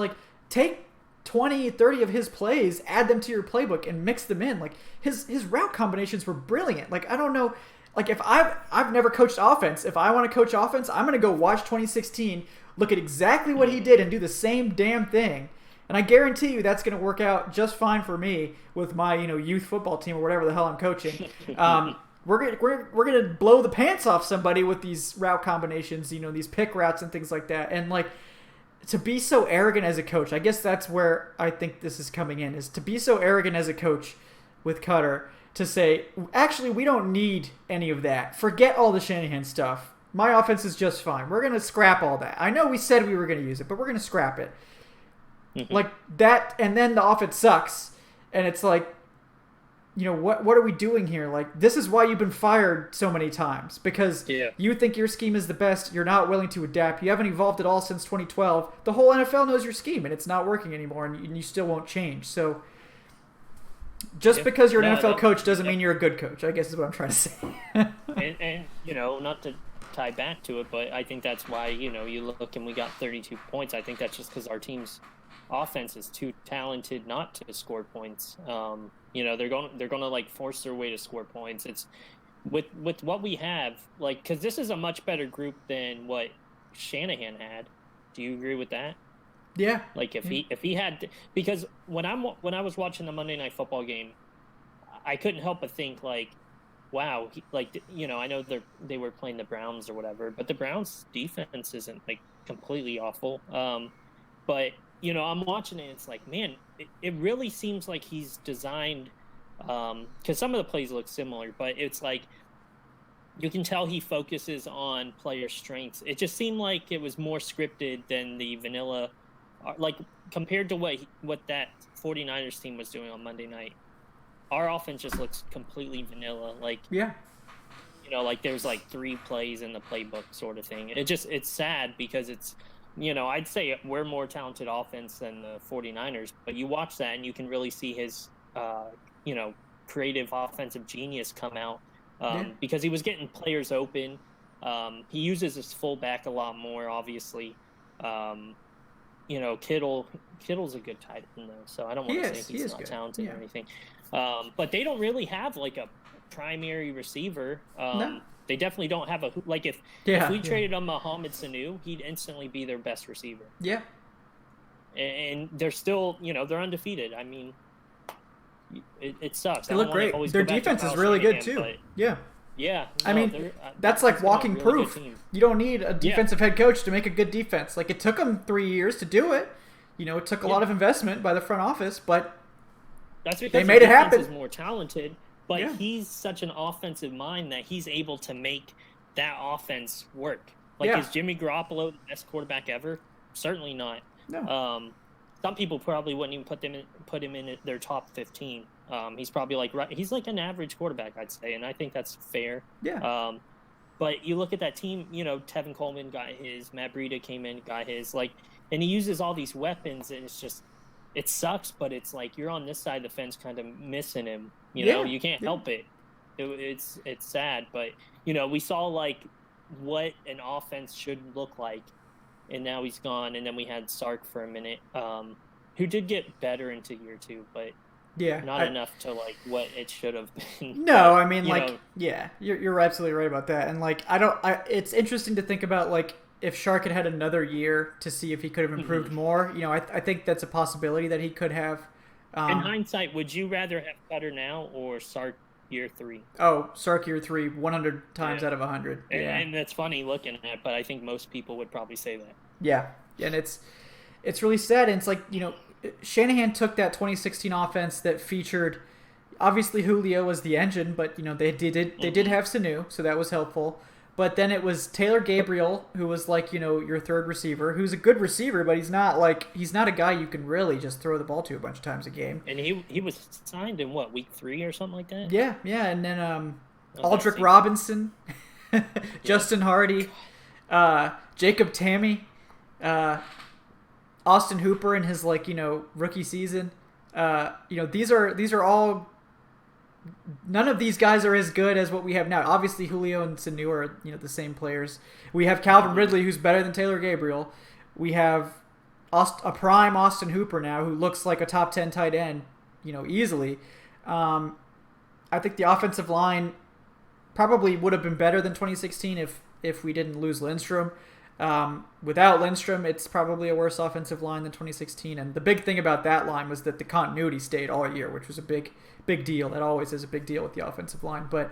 take 20, 30 of his plays, add them to your playbook, and mix them in. Like, his route combinations were brilliant. Like, I don't know. Like, if I've never coached offense. If I want to coach offense, I'm going to go watch 2016, look at exactly what he did, and do the same damn thing. And I guarantee you that's going to work out just fine for me with my youth football team or whatever the hell I'm coaching. We're gonna blow the pants off somebody with these route combinations, these pick routes and things like that. And to be so arrogant as a coach, I guess that's where I think this is coming in, is to be so arrogant as a coach with Cutter to say, actually, we don't need any of that. Forget all the Shanahan stuff. My offense is just fine. We're going to scrap all that. I know we said we were going to use it, but we're going to scrap it. Mm-hmm. Like that, and then the offense sucks. And it's like, what are we doing here? Like, this is why you've been fired so many times. Because you think your scheme is the best. You're not willing to adapt. You haven't evolved at all since 2012. The whole NFL knows your scheme, and it's not working anymore, and you still won't change. So just because you're an NFL coach doesn't mean you're a good coach, I guess is what I'm trying to say. and not to tie back to it, but I think that's why, you look and we got 32 points. I think that's just because our team's offense is too talented not to score points. They're going to force their way to score points. It's with what we have, because this is a much better group than what Shanahan had. Do you agree with that? Yeah. If he had, because when I was watching the Monday Night Football game, I couldn't help but think wow, I know they were playing the Browns or whatever, but the Browns defense isn't completely awful. But I'm watching it, and it's like, man, it really seems like he's designed, because some of the plays look similar, but it's like you can tell he focuses on player strengths. It just seemed like it was more scripted than the vanilla, compared to what that 49ers team was doing on Monday night. Our offense just looks completely vanilla. There's 3 plays in the playbook sort of thing. It's sad because it's, I'd say we're more talented offense than the 49ers, but you watch that and you can really see his, creative offensive genius come out because he was getting players open. He uses his fullback a lot more, obviously. Kittle's a good tight end, though, so I don't want to say he's not talented or anything. But they don't really have a primary receiver. No. They definitely don't have if we traded him Mohamed Sanu, he'd instantly be their best receiver. Yeah. And they're still, they're undefeated. I mean, it sucks. They I don't look wanna great. always Their go back to defense is Kyle really good Shanahan, too. but Yeah. yeah, I no, mean, that's like been a walking really good proof. team. You don't need a Yeah. defensive head coach to make a good defense. Like, it took them 3 years to do it. It took a lot of investment by the front office, but That's because they the made it defense happen. is more talented, but Yeah. he's such an offensive mind that he's able to make that offense work. Like, Yeah. is Jimmy Garoppolo the best quarterback ever? Certainly not. No. Some people probably wouldn't even put him in their top 15. He's probably he's like an average quarterback, I'd say, and I think that's fair. Yeah. But you look at that team, Tevin Coleman got his, Matt Breida came in, got his, and he uses all these weapons, and it's just, it sucks, but it's like you're on this side of the fence kind of missing him. You can't help it. It's sad, but, we saw, what an offense should look like, and now he's gone, and then we had Sark for a minute, who did get better into year 2, but not enough to, what it should have been. No, but, I mean, you're absolutely right about that. And, it's interesting to think about, if Shark had another year to see if he could have improved more. I think that's a possibility that he could have. In hindsight, would you rather have Cutter now or Sark year 3? Oh, Sark year 3, 100 times out of 100. Yeah. And that's funny looking at, but I think most people would probably say that. Yeah, and it's really sad. And it's Shanahan took that 2016 offense that featured, obviously Julio was the engine, but they did have Sanu, so that was helpful. But then it was Taylor Gabriel, who was your third receiver, who's a good receiver, but he's not a guy you can really just throw the ball to a bunch of times a game. And he was signed in week 3 or something like that. Yeah, and then Aldrick Robinson, Justin Hardy, Jacob Tamme, Austin Hooper in his rookie season. These are all. None of these guys are as good as what we have now. Obviously, Julio and Sanu are the same players. We have Calvin Ridley, who's better than Taylor Gabriel. We have a prime Austin Hooper now, who looks like a top 10 tight end, easily. I think the offensive line probably would have been better than 2016 if we didn't lose Lindstrom. Without Lindstrom, it's probably a worse offensive line than 2016. And the big thing about that line was that the continuity stayed all year, which was a big deal. That always is a big deal with the offensive line. But,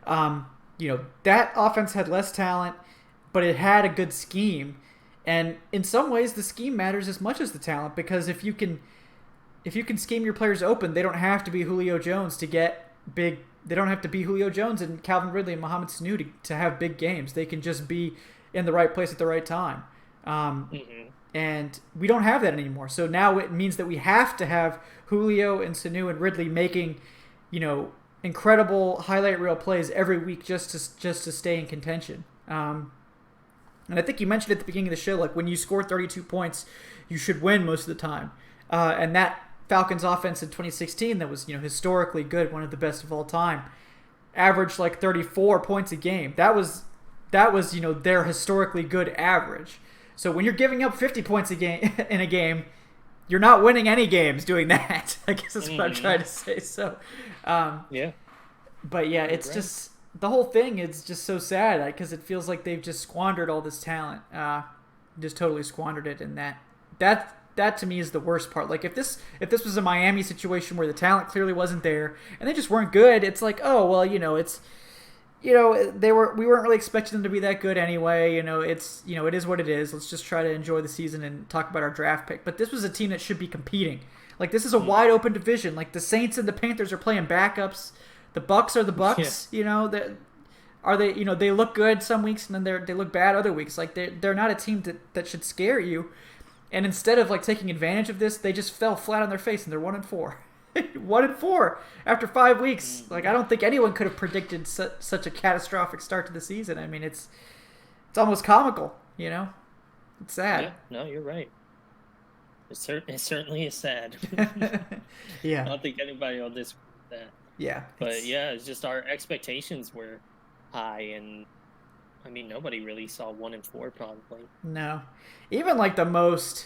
that offense had less talent, but it had a good scheme. And in some ways, the scheme matters as much as the talent, because if you can scheme your players open, they don't have to be Julio Jones to get big. They don't have to be Julio Jones and Calvin Ridley and Mohamed Sanu to have big games. They can just be in the right place at the right time. And we don't have that anymore. So now it means that we have to have Julio and Sanu and Ridley making, incredible highlight reel plays every week just to stay in contention. And I think you mentioned at the beginning of the show, when you score 32 points, you should win most of the time. And that Falcons offense in 2016 that was, historically good, one of the best of all time, averaged 34 points a game. That was their historically good average. So when you're giving up 50 points a game in a game, you're not winning any games doing that. I guess that's what I'm trying to say. So, yeah. But yeah, it's just the whole thing is just so sad because it feels like they've just squandered all this talent, just totally squandered it. And that to me is the worst part. If this was a Miami situation where the talent clearly wasn't there and they just weren't good, it's oh well, it's. We weren't really expecting them to be that good anyway. It is what it is. Let's just try to enjoy the season and talk about our draft pick. But this was a team that should be competing. This is a wide open division. The Saints and the Panthers are playing backups. The Bucks are the Bucks. Yeah. They look good some weeks and then they look bad other weeks. They're not a team that should scare you. And instead of taking advantage of this, they just fell flat on their face and they're 1-4. 1-4 after 5 weeks. I don't think anyone could have predicted such a catastrophic start to the season. I mean, it's almost comical. It's sad. Yeah, no, you're right. It certainly is sad. Yeah, I don't think anybody will disagree with that. Yeah, but it's just our expectations were high, and I mean nobody really saw 1-4 probably. No, even the most,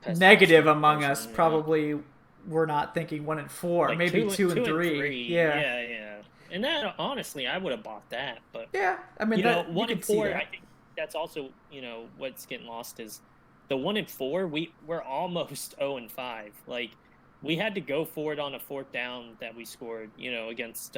negative among us probably were not thinking 1-4, maybe 2 and 3. Yeah. And that honestly, I would have bought that, but yeah, I mean, 1-4. I think that's also what's getting lost is the 1-4. We're almost 0-5. we had to go for it on a 4th down that we scored, against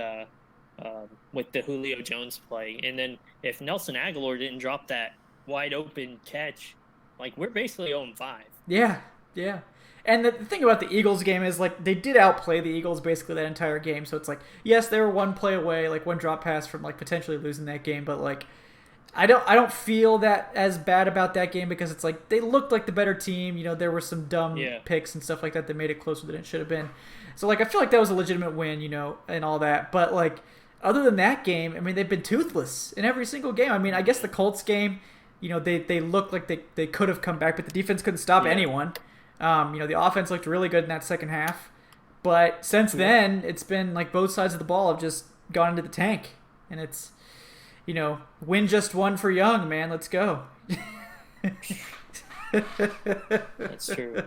with the Julio Jones play. And then if Nelson Aguilar didn't drop that wide open catch, like, we're basically 0-5. Yeah, yeah. And the thing about the Eagles game is, like, they did outplay the Eagles basically that entire game. So it's like, yes, they were one play away, like one drop pass from like potentially losing that game, but like I don't feel that as bad about that game because it's like they looked like the better team. There were some dumb picks and stuff like that that made it closer than it should have been. So like I feel like that was a legitimate win, and all that. But like other than that game, I mean, they've been toothless in every single game. I mean, I guess the Colts game, they looked like they could have come back, but the defense couldn't stop anyone. The offense looked really good in that second half. But since then, it's been like both sides of the ball have just gone into the tank. And it's, win just one for Young, man. Let's go. That's true.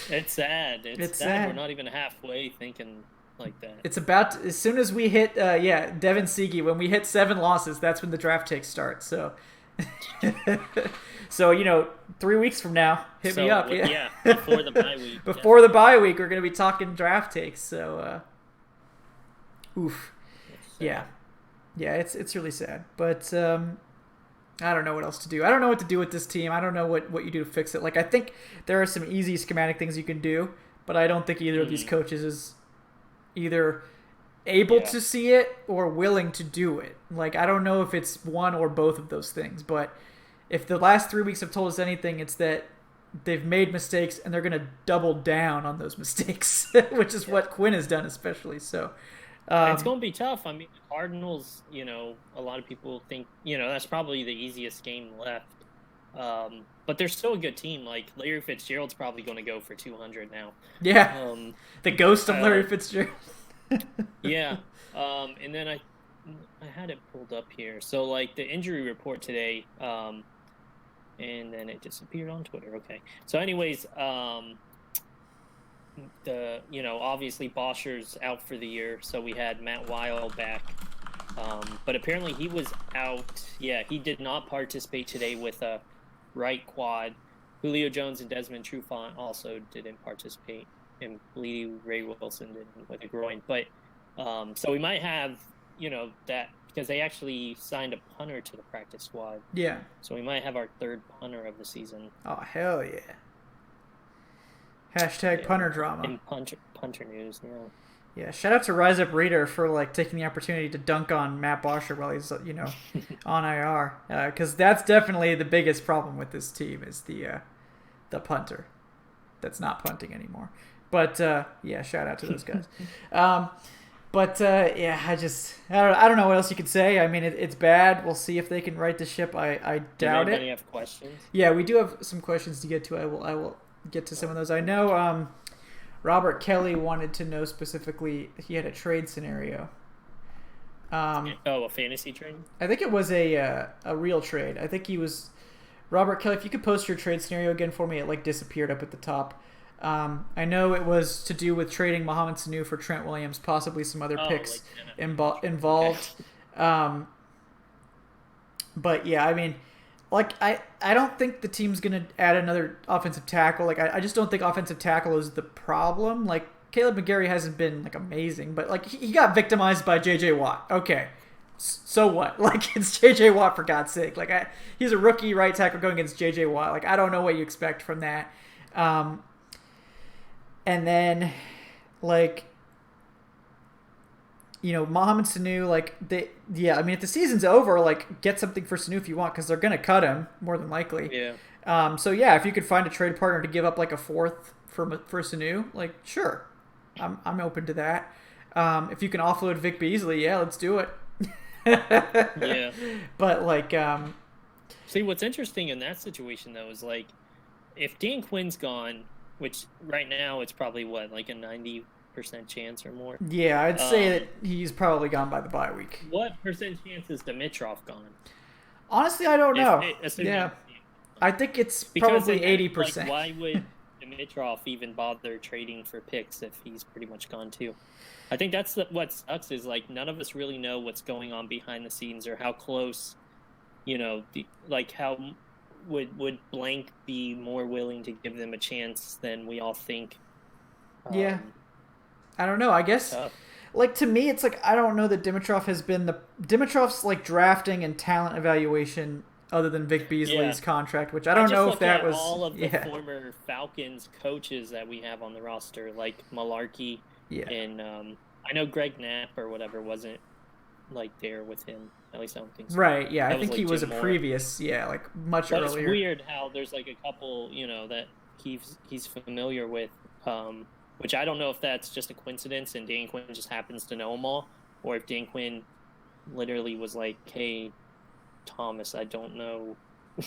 It's sad. It's sad. We're not even halfway thinking like that. It's about as soon as we hit, Devin Seege, when we hit 7 losses, that's when the draft takes start. So, so 3 weeks from now, hit me up. Yeah, before the bye week. Before the bye week, we're gonna be talking draft takes. So, oof. Yeah, it's really sad, but I don't know what else to do. I don't know what to do with this team. I don't know what you do to fix it. Like, I think there are some easy schematic things you can do, but I don't think either of these coaches is either able to see it or willing to do it. Like, I don't know if it's one or both of those things, but if the last 3 weeks have told us anything, it's that they've made mistakes and they're going to double down on those mistakes, which is what Quinn has done especially. So it's going to be tough. I mean, the Cardinals, a lot of people think, that's probably the easiest game left. But they're still a good team. Like, Larry Fitzgerald's probably going to go for 200 now. Yeah. The ghost of Larry Fitzgerald. Yeah. And then I had it pulled up here. So, like, the injury report today, and then it disappeared on Twitter. Okay. So, anyways, obviously Bosher's out for the year, so we had Matt Weil back. But apparently he was out. Yeah, he did not participate today with a right quad. Julio Jones and Desmond Trufant also didn't participate, and Lee Ray Wilson didn't with a groin. But so we might have, that because they actually signed a punter to the practice squad. Yeah. So we might have our 3rd punter of the season. Oh, hell yeah. Hashtag punter drama. In punter news, yeah. Yeah, shout out to Rise Up Reader for like taking the opportunity to dunk on Matt Bosher while he's on IR, because that's definitely the biggest problem with this team is the punter that's not punting anymore. But shout out to those guys. I don't know what else you could say. I mean, it's bad. We'll see if they can right the ship. I doubt it. Does anybody have questions? Yeah, we do have some questions to get to. I will get to some of those. I know Robert Kelly wanted to know specifically, he had a trade scenario. A fantasy trade? I think it was a real trade. I think he was Robert Kelly. If you could post your trade scenario again for me, it like disappeared up at the top. I know it was to do with trading Mohamed Sanu for Trent Williams, possibly some other picks involved. But yeah, I mean, like, I don't think the team's going to add another offensive tackle. Like, I just don't think offensive tackle is the problem. Like, Caleb McGarry hasn't been, like, amazing. But, like, he got victimized by J.J. Watt. Okay. So what? Like, it's J.J. Watt, for God's sake. Like, he's a rookie right tackle going against J.J. Watt. Like, I don't know what you expect from that. And then, like, Mohamed Sanu, like, I mean, if the season's over, like, get something for Sanu if you want, because they're going to cut him, more than likely. Yeah. So, yeah, if you could find a trade partner to give up, like, a 4th for Sanu, like, sure. I'm open to that. If you can offload Vic Beasley, yeah, let's do it. Yeah. But, like... See, what's interesting in that situation, though, is, like, if Dan Quinn's gone, which right now it's probably, like a 90% chance or more. Yeah, I'd say that he's probably gone by the bye week. What percent chance is Dimitrov gone? Honestly, I don't know. Yeah, I think it's probably 80%. Like, why would Dimitrov even bother trading for picks if he's pretty much gone too? I think that's what sucks is, like, none of us really know what's going on behind the scenes or how close, how would Blank be more willing to give them a chance than we all think. Yeah. I don't know. I guess, Tough. like, to me, it's like I don't know that Dimitrov's like drafting and talent evaluation other than Vic Beasley's contract, which I don't know if that was all of the former Falcons coaches that we have on the roster, like Malarkey, and I know Greg Knapp or whatever wasn't like there with him. At least I don't think so. Right, yeah. That I think he was a previous, like much but earlier. It's weird how there's like a couple, that he's familiar with, which I don't know if that's just a coincidence and Dan Quinn just happens to know them all, or if Dan Quinn literally was like, hey, Thomas, I don't know,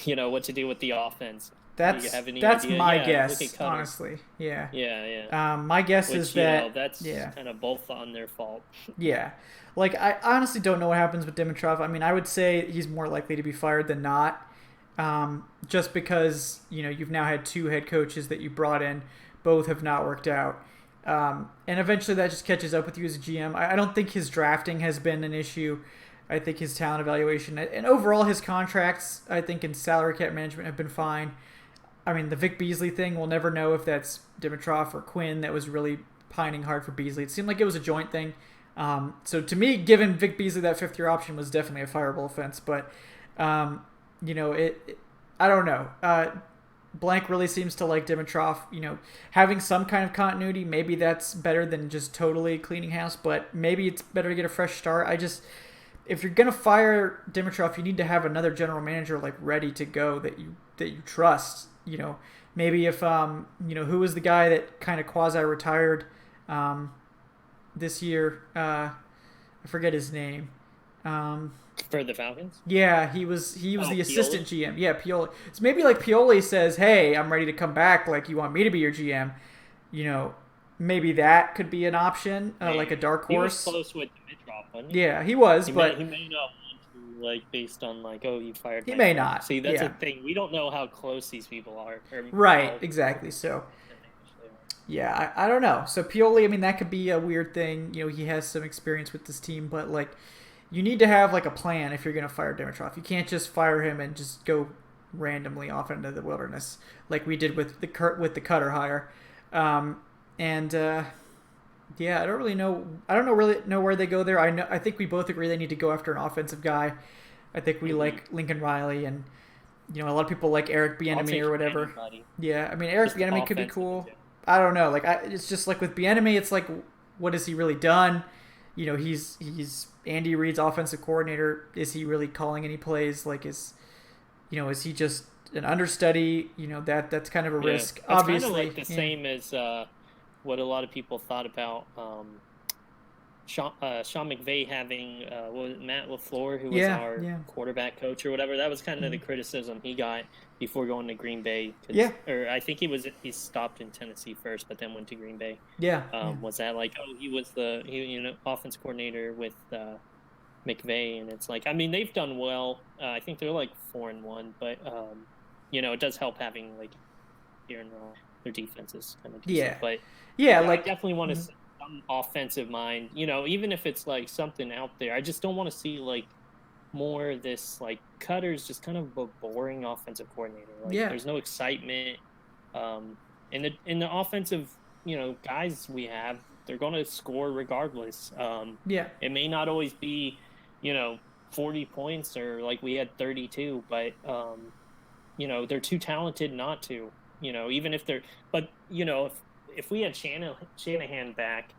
what to do with the offense. That's idea? My guess, honestly. Yeah. Yeah. My guess is that that's kind of both on their fault. Yeah. Like, I honestly don't know what happens with Dimitrov. I mean, I would say he's more likely to be fired than not, just because, you've now had 2 head coaches that you brought in. Both have not worked out. And eventually that just catches up with you as a GM. I don't think his drafting has been an issue. I think his talent evaluation and overall his contracts, I think, in salary cap management have been fine. I mean, the Vic Beasley thing, we'll never know if that's Dimitrov or Quinn that was really pining hard for Beasley. It seemed like it was a joint thing. So to me, giving Vic Beasley that 5th-year option was definitely a fireable offense. But, I don't know. Blank really seems to like Dimitrov. Having some kind of continuity, maybe that's better than just totally cleaning house. But maybe it's better to get a fresh start. If you're gonna fire Dimitrov, you need to have another general manager like ready to go that you trust. Maybe if who was the guy that kind of quasi retired this year? I forget his name. For the Falcons? Yeah, he was the assistant GM. Yeah, Pioli. So maybe like Pioli says, "Hey, I'm ready to come back. Like, you want me to be your GM?" Maybe that could be an option, like a dark horse. He was close with Dimitrov, wasn't he? Yeah, he was, he but may not want to, like, based on like, oh, you fired. He may not. See, that's the thing. We don't know how close these people are. Right. Exactly. So. Yeah, I don't know. So Pioli, I mean, that could be a weird thing. He has some experience with this team, but like, you need to have like a plan if you're going to fire Dimitrov. You can't just fire him and just go randomly off into the wilderness like we did with the Cutter hire. I don't really know. I don't really know where they go there. I think we both agree they need to go after an offensive guy. I think we like Lincoln Riley, and a lot of people like Eric Bieniemy or whatever. Anybody. Yeah, I mean, Eric Bieniemy could be cool. I don't know. Like, it's just like with Bieniemy, it's like, what has he really done? He's Andy Reid's offensive coordinator. Is he really calling any plays? Like, is he just an understudy? That's kind of a risk. It's obviously, kind of like the same as what a lot of people thought about Sean McVay having Matt LaFleur, who was our quarterback coach or whatever. That was kind of the criticism he got before going to Green Bay. Or I think he stopped in Tennessee first, but then went to Green Bay. Was that like, oh, he was the offense coordinator with McVay, and it's like, I mean, they've done well. I think they're like 4-1, but it does help having like here and their defense is kind of decent. But I definitely want to see some offensive mind. Even if it's like something out there, I just don't want to see like more of this like Cutter's just kind of a boring offensive coordinator. Like, there's no excitement. In the offensive, guys we have, they're going to score regardless. It may not always be, 40 points or like we had 32, but they're too talented not to. Even if they're, but if we had Shanahan back,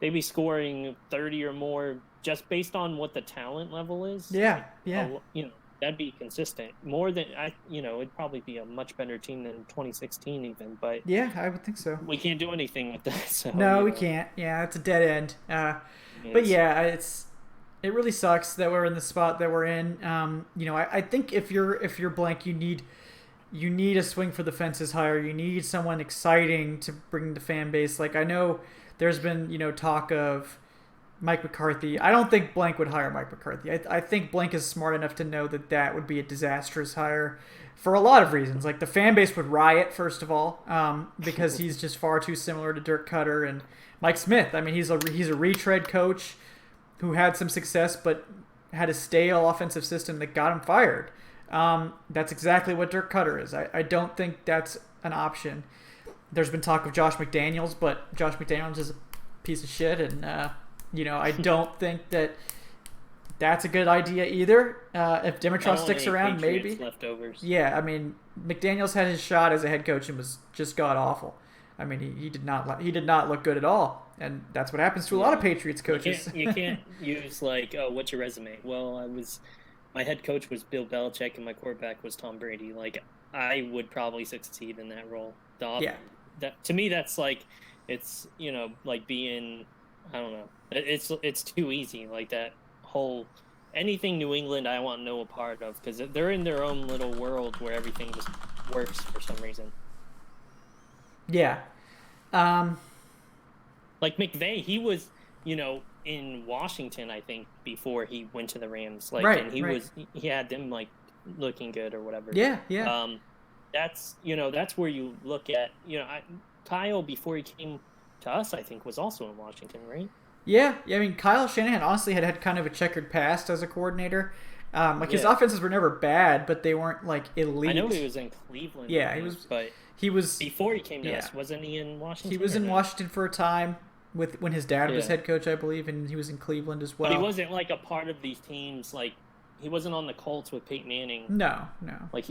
they'd be scoring 30 or more just based on what the talent level is. That'd be consistent. More than it'd probably be a much better team than 2016 even. But I would think so. We can't do anything with that. So, no, we can't. Yeah, it's a dead end. But it really sucks that we're in the spot that we're in. I think if you're blank, you need a swing for the fences hire. You need someone exciting to bring the fan base. Like, I know there's been, talk of Mike McCarthy. I don't think Blank would hire Mike McCarthy. I think Blank is smart enough to know that would be a disastrous hire for a lot of reasons. Like, the fan base would riot, first of all, because he's just far too similar to Dirk Cutter and Mike Smith. I mean, he's a retread coach who had some success but had a stale offensive system that got him fired. That's exactly what Dirk Cutter is. I don't think that's an option. There's been talk of Josh McDaniels, but Josh McDaniels is a piece of shit, and I don't think that that's a good idea either. If Dimitrov sticks around, maybe. Leftovers. Yeah, I mean, McDaniels had his shot as a head coach and was just god awful. I mean, he did not look good at all, and that's what happens to a lot of Patriots coaches. You can't use like, oh, what's your resume? Well, my head coach was Bill Belichick and my quarterback was Tom Brady. Like, I would probably succeed in that role. That to me, that's like, it's like being, I don't know, it's too easy. Like that whole anything New England, I want no part of, because they're in their own little world where everything just works for some reason. Yeah. Like McVay, he was, in Washington, I think, before he went to the Rams. Like, right, and he had them like looking good or whatever. Yeah, yeah. That's where you look at, Kyle, before he came to us, I think, was also in Washington, right? Yeah. I mean, Kyle Shanahan honestly had kind of a checkered past as a coordinator. His offenses were never bad, but they weren't like elite. I know he was in Cleveland. Yeah, he was before he came to us. Wasn't he in Washington? He was in Washington for a time when his dad was head coach, I believe, and he was in Cleveland as well. But he wasn't like a part of these teams. Like, he wasn't on the Colts with Peyton Manning. No. Like,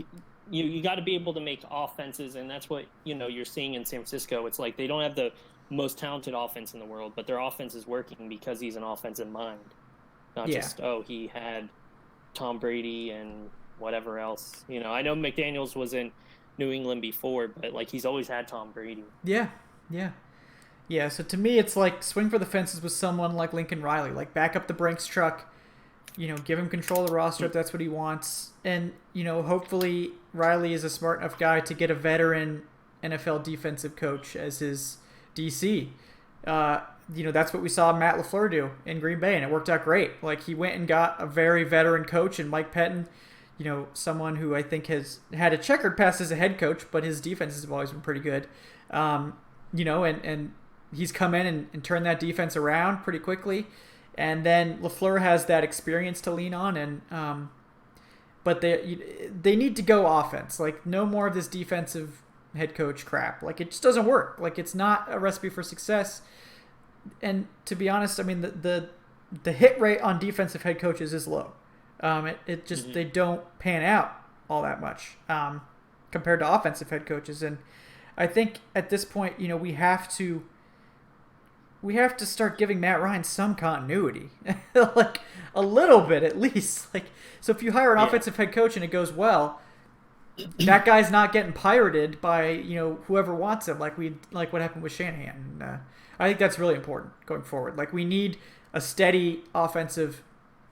you got to be able to make offenses, and that's what you're seeing in San Francisco. It's like they don't have the most talented offense in the world, but their offense is working because he's an offensive mind, not just he had Tom Brady and whatever else. I know McDaniels was in New England before, but like he's always had Tom Brady. Yeah. So to me, it's like swing for the fences with someone like Lincoln Riley, like back up the Brinks truck, give him control of the roster if that's what he wants, and hopefully Riley is a smart enough guy to get a veteran NFL defensive coach as his DC. That's what we saw Matt LaFleur do in Green Bay, and it worked out great. Like, he went and got a very veteran coach in Mike Pettin, someone who I think has had a checkered past as a head coach, but his defenses have always been pretty good. And he's come in and turned that defense around pretty quickly. And then LaFleur has that experience to lean on, and but they need to go offense. Like, no more of this defensive head coach crap. Like, it just doesn't work. Like, it's not a recipe for success. And to be honest, I mean, the hit rate on defensive head coaches is low. It just they don't pan out all that much compared to offensive head coaches. And I think at this point, we have to start giving Matt Ryan some continuity, like a little bit at least. Like, so if you hire an offensive head coach and it goes well, that guy's not getting pirated by whoever wants him, like what happened with Shanahan. I think that's really important going forward. Like, we need a steady offensive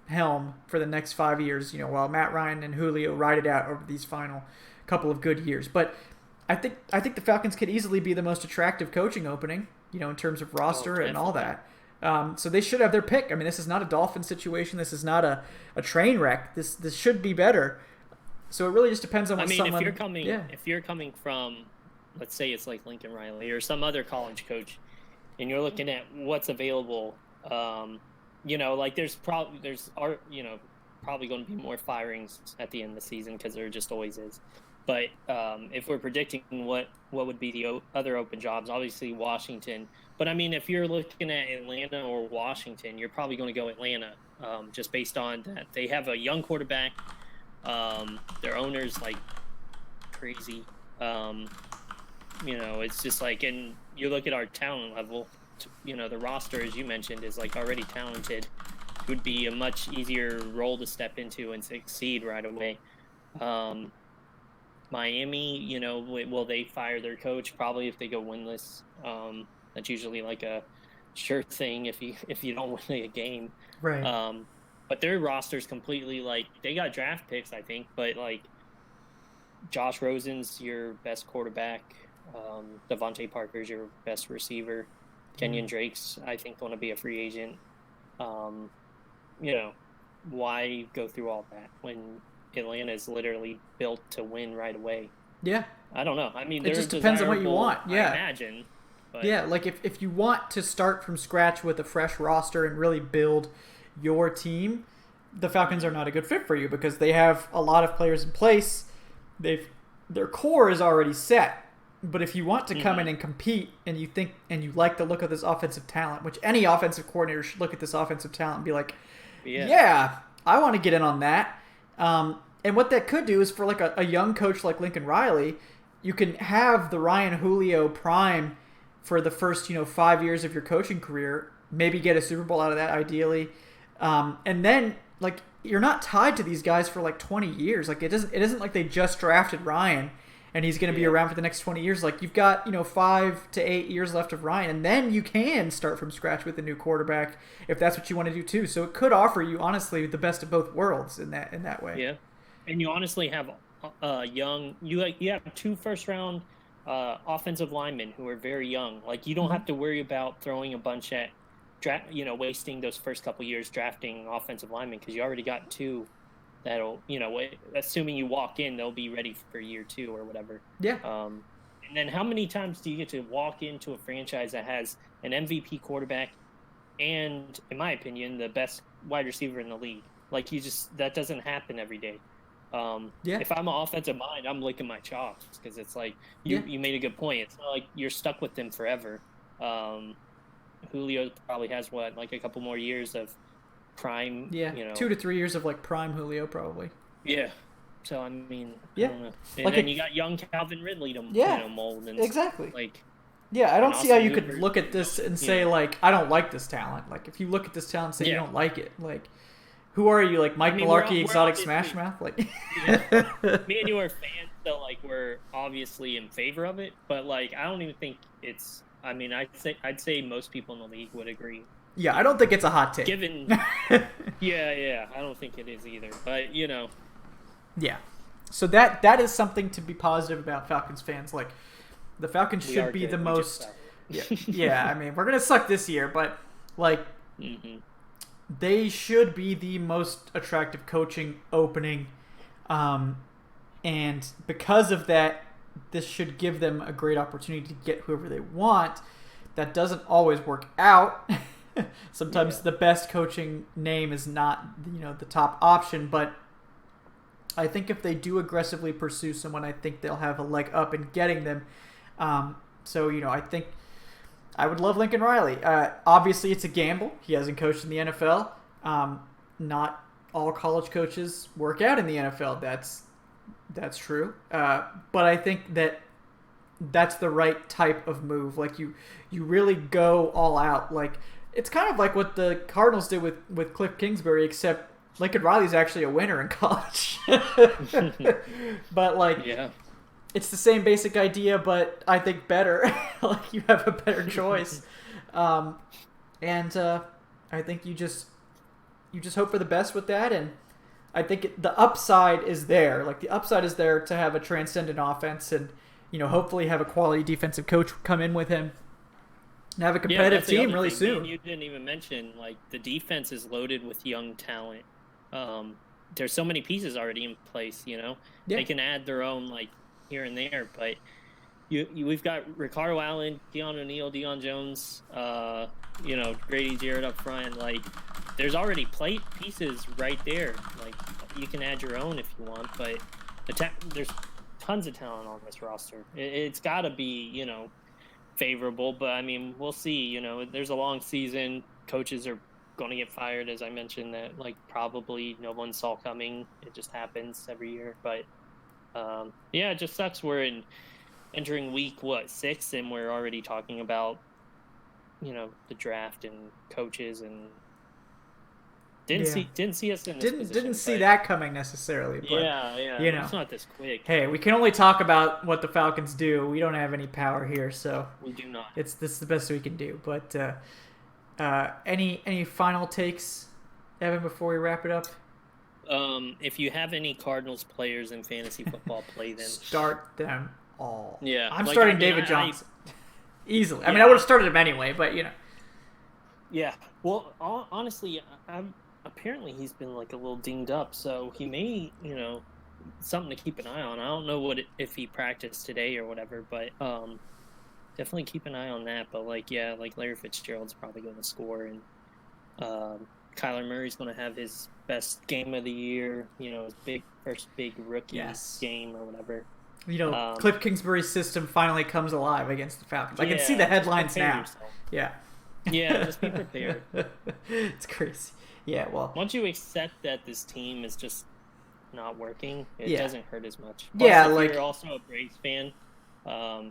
helm for the next 5 years, while Matt Ryan and Julio ride it out over these final couple of good years. But I think the Falcons could easily be the most attractive coaching opening, in terms of roster and all that. So they should have their pick. I mean, this is not a Dolphin situation. This is not a train wreck. This should be better. So it really just depends on what someone... if you're coming from, let's say it's like Lincoln Riley or some other college coach, and you're looking at what's available, like there's probably going to be more firings at the end of the season, because there just always is. But if we're predicting what would be the other open jobs, obviously Washington. But I mean, if you're looking at Atlanta or Washington, you're probably going to go Atlanta, just based on that they have a young quarterback. Their owner's like crazy. It's just like, and you look at our talent level, the roster, as you mentioned, is like already talented. It would be a much easier role to step into and succeed right away. Miami, will they fire their coach? Probably, if they go winless. That's usually like a sure thing if you don't win a game. Right. But their roster's completely, like, they got draft picks, I think, but like Josh Rosen's your best quarterback. Devontae Parker's your best receiver. Kenyon Drake's, I think, going to be a free agent. Why go through all that when Atlanta is literally built to win right away? Yeah. I don't know. I mean, it just depends on what you want. Yeah. I imagine. But... Yeah, like if you want to start from scratch with a fresh roster and really build your team, the Falcons are not a good fit for you, because they have a lot of players in place. Their core is already set. But if you want to come in and compete, and you think and you like the look of this offensive talent, which any offensive coordinator should look at this offensive talent and be like, yeah, I want to get in on that. And what that could do is for like a young coach like Lincoln Riley, you can have the Ryan Julio prime for the first 5 years of your coaching career, maybe get a Super Bowl out of that ideally, and then like you're not tied to these guys for like 20 years. Like it isn't like they just drafted Ryan and he's going to be around for the next 20 years. Like you've got 5 to 8 years left of Ryan, and then you can start from scratch with a new quarterback if that's what you want to do too. So it could offer you honestly the best of both worlds in that way. Yeah, and you honestly have you have 2 first-round offensive linemen who are very young. Like you don't have to worry about throwing a bunch at wasting those first couple years drafting offensive linemen, because you already got 2 that'll assuming you walk in, they'll be ready for year 2 or whatever. Yeah. And then how many times do you get to walk into a franchise that has an MVP quarterback and, in my opinion, the best wide receiver in the league? Like that doesn't happen every day. If I'm an offensive mind, I'm licking my chops, because it's like you made a good point. It's not like you're stuck with them forever. Julio probably has like a couple more years of prime. 2 to 3 years of like prime Julio probably. Yeah. So I mean, I don't know. And then you got young Calvin Ridley to mold. And exactly. Like. Yeah, I don't see how you could look at this and say like, I don't like this talent. Like if you look at this talent and say you don't like it, like. Who are you, like Mike Malarkey, Exotic Smash Mouth? Like, me and you are fans, so like we're obviously in favor of it. But like, I don't even think it's. I mean, I'd say most people in the league would agree. Yeah, I don't think it's a hot take. Given, I don't think it is either. But yeah. So that is something to be positive about Falcons fans. Like, the Falcons should be the most. Yeah. I mean, we're gonna suck this year, but like. Mm-hmm. They should be the most attractive coaching opening, and because of that, this should give them a great opportunity to get whoever they want. That doesn't always work out. Sometimes the best coaching name is not the top option, but I think if they do aggressively pursue someone, I think they'll have a leg up in getting them. So I think I would love Lincoln Riley. Obviously, it's a gamble. He hasn't coached in the NFL. Not all college coaches work out in the NFL. That's true. But I think that's the right type of move. Like you really go all out. Like it's kind of like what the Cardinals did with Cliff Kingsbury, except Lincoln Riley's actually a winner in college. But like. Yeah. It's the same basic idea, but I think better. Like you have a better choice, and I think you just hope for the best with that. And I think the upside is there. Like the upside is there to have a transcendent offense, and hopefully have a quality defensive coach come in with him, and have a competitive team really soon. You didn't even mention like the defense is loaded with young talent. There's so many pieces already in place. They can add their own like. Here and there, but we've got Ricardo Allen, Deion O'Neal, Deion Jones, Grady Jarrett up front. Like, there's already pieces right there. Like, you can add your own if you want, but there's tons of talent on this roster. It's got to be, favorable, but I mean, we'll see. There's a long season. Coaches are going to get fired, as I mentioned, that like probably no one saw coming. It just happens every year, but. It just sucks. We're entering week 6, and we're already talking about the draft and coaches, and didn't see us in this position. Didn't see that coming necessarily. But, it's not this quick. Hey, we can only talk about what the Falcons do. We don't have any power here, so we do not. This is the best we can do. But any final takes, Evan, before we wrap it up? If you have any Cardinals players in fantasy football, play them. Start them all. Yeah. I'm starting David Johnson. Easily. I mean, I would have started him anyway, but, Yeah. Well, honestly, apparently he's been, like, a little dinged up, so he may, something to keep an eye on. I don't know if he practiced today or whatever, but definitely keep an eye on that. But, Larry Fitzgerald's probably going to score, and Kyler Murray's going to have his best game of the year, his first big rookie game or whatever. Cliff Kingsbury's system finally comes alive against the Falcons. I can see the headlines now. Yourself. Yeah. Yeah, just be prepared. It's crazy. Yeah, well. Once you accept that this team is just not working, it doesn't hurt as much. Plus, if you're also a Braves fan,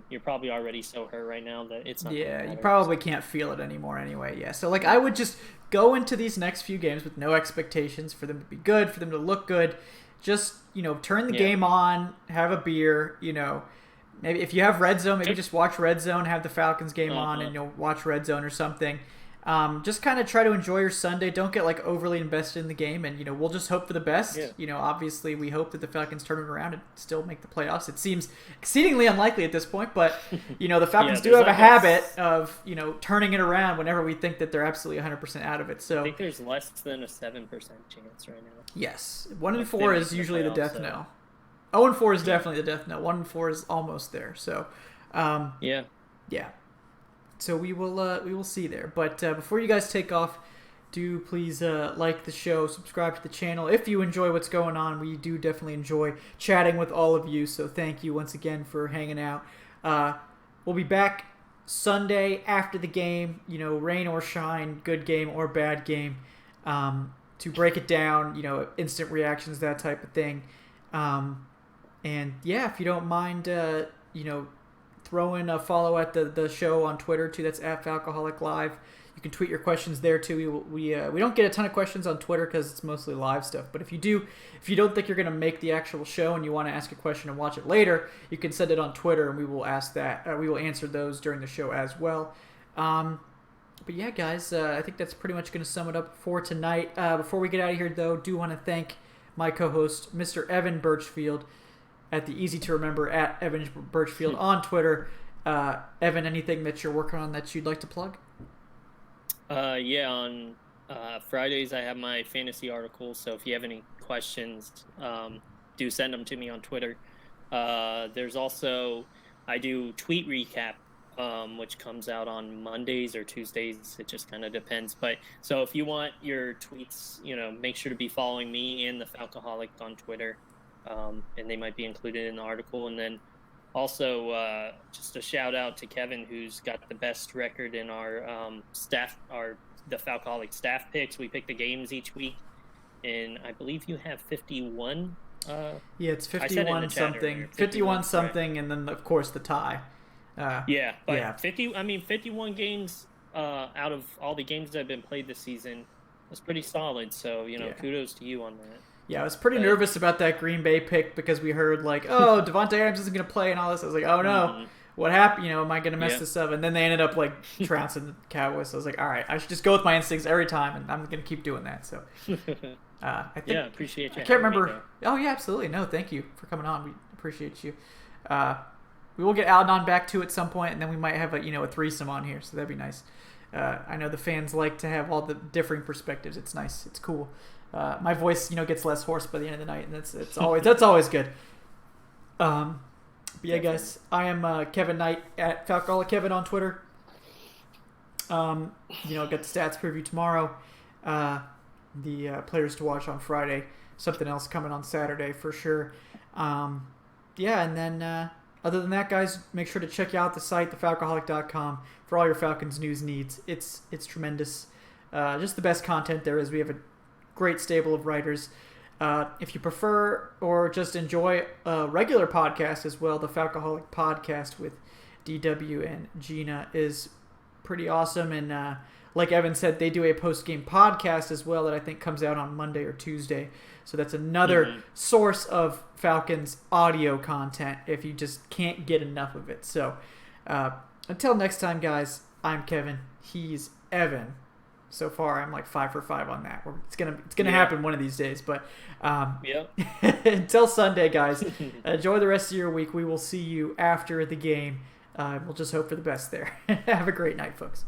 you're probably already so hurt right now that it's not. Yeah, you probably can't feel it anymore anyway. Yeah, so I would just go into these next few games with no expectations for them to be good, for them to look good. Just turn the game on, have a beer. Maybe if you have Red Zone, maybe just watch Red Zone, have the Falcons game on, and watch Red Zone or something. Just kind of try to enjoy your Sunday. Don't get overly invested in the game, and we'll just hope for the best. Yeah. Obviously we hope that the Falcons turn it around and still make the playoffs. It seems exceedingly unlikely at this point, but the Falcons do have a habit of turning it around whenever we think that they're absolutely 100% out of it. So I think there's less than a 7% chance right now. Yes, 1-4 is usually the death knell. 0-4 is definitely the death knell. 1-4 is almost there. So yeah. So we will see there. But before you guys take off, do please like the show, subscribe to the channel. If you enjoy what's going on, we do definitely enjoy chatting with all of you. So thank you once again for hanging out. We'll be back Sunday after the game, rain or shine, good game or bad game, to break it down, instant reactions, that type of thing. And yeah, if you don't mind, throw in a follow at the show on Twitter too. That's at Falcoholic Live. You can tweet your questions there too. We don't get a ton of questions on Twitter because it's mostly live stuff. But if you don't think you're going to make the actual show and you want to ask a question and watch it later, you can send it on Twitter and we will ask that. We will answer those during the show as well. But yeah, guys, I think that's pretty much going to sum it up for tonight. Before we get out of here, though, do want to thank my co-host, Mr. Evan Birchfield, at the easy to remember at Evan Birchfield on Twitter. Evan, anything that you're working on that you'd like to plug? On Fridays I have my fantasy articles, so if you have any questions, do send them to me on Twitter. There's also, I do tweet recap, which comes out on Mondays or Tuesdays. It just kind of depends. But so if you want your tweets, make sure to be following me and the Falcoholic on Twitter. And they might be included in the article. And then also just a shout out to Kevin, who's got the best record in our the Falcoholic staff picks. We pick the games each week, and I believe you have 51. It's 51 something, 51 something, right? And then of course the tie. 51 games out of all the games that have been played this season. That's pretty solid. So kudos to you on that. Yeah, I was pretty nervous about that Green Bay pick because we heard Devontae Adams isn't going to play and all this. I was like, oh no, what happened? Am I going to mess this up? And then they ended up trouncing the Cowboys. So I was like, all right, I should just go with my instincts every time, and I'm going to keep doing that. So I think, appreciate you. I can't remember. Oh yeah, absolutely. No, thank you for coming on. We appreciate you. We will get Aldon back too at some point, and then we might have a threesome on here. So that'd be nice. I know the fans like to have all the differing perspectives. It's nice. It's cool. My voice, gets less hoarse by the end of the night, and that's always good. But yeah, guys, I am Kevin Knight at Falcoholic Kevin on Twitter. Got the stats preview tomorrow. The players to watch on Friday. Something else coming on Saturday for sure. And then other than that, guys, make sure to check out the site, thefalcoholic.com, for all your Falcons news needs. It's tremendous. Just the best content there is. We have a great stable of writers. If you prefer or just enjoy a regular podcast as well, the Falcoholic podcast with DW and Gina is pretty awesome. And like Evan said, they do a post-game podcast as well that I think comes out on Monday or Tuesday. So that's another source of Falcons audio content if you just can't get enough of it. So until next time, guys, I'm Kevin. He's Evan. So far, I'm 5 for 5 on that. It's gonna happen one of these days. But until Sunday, guys, enjoy the rest of your week. We will see you after the game. We'll just hope for the best there. Have a great night, folks.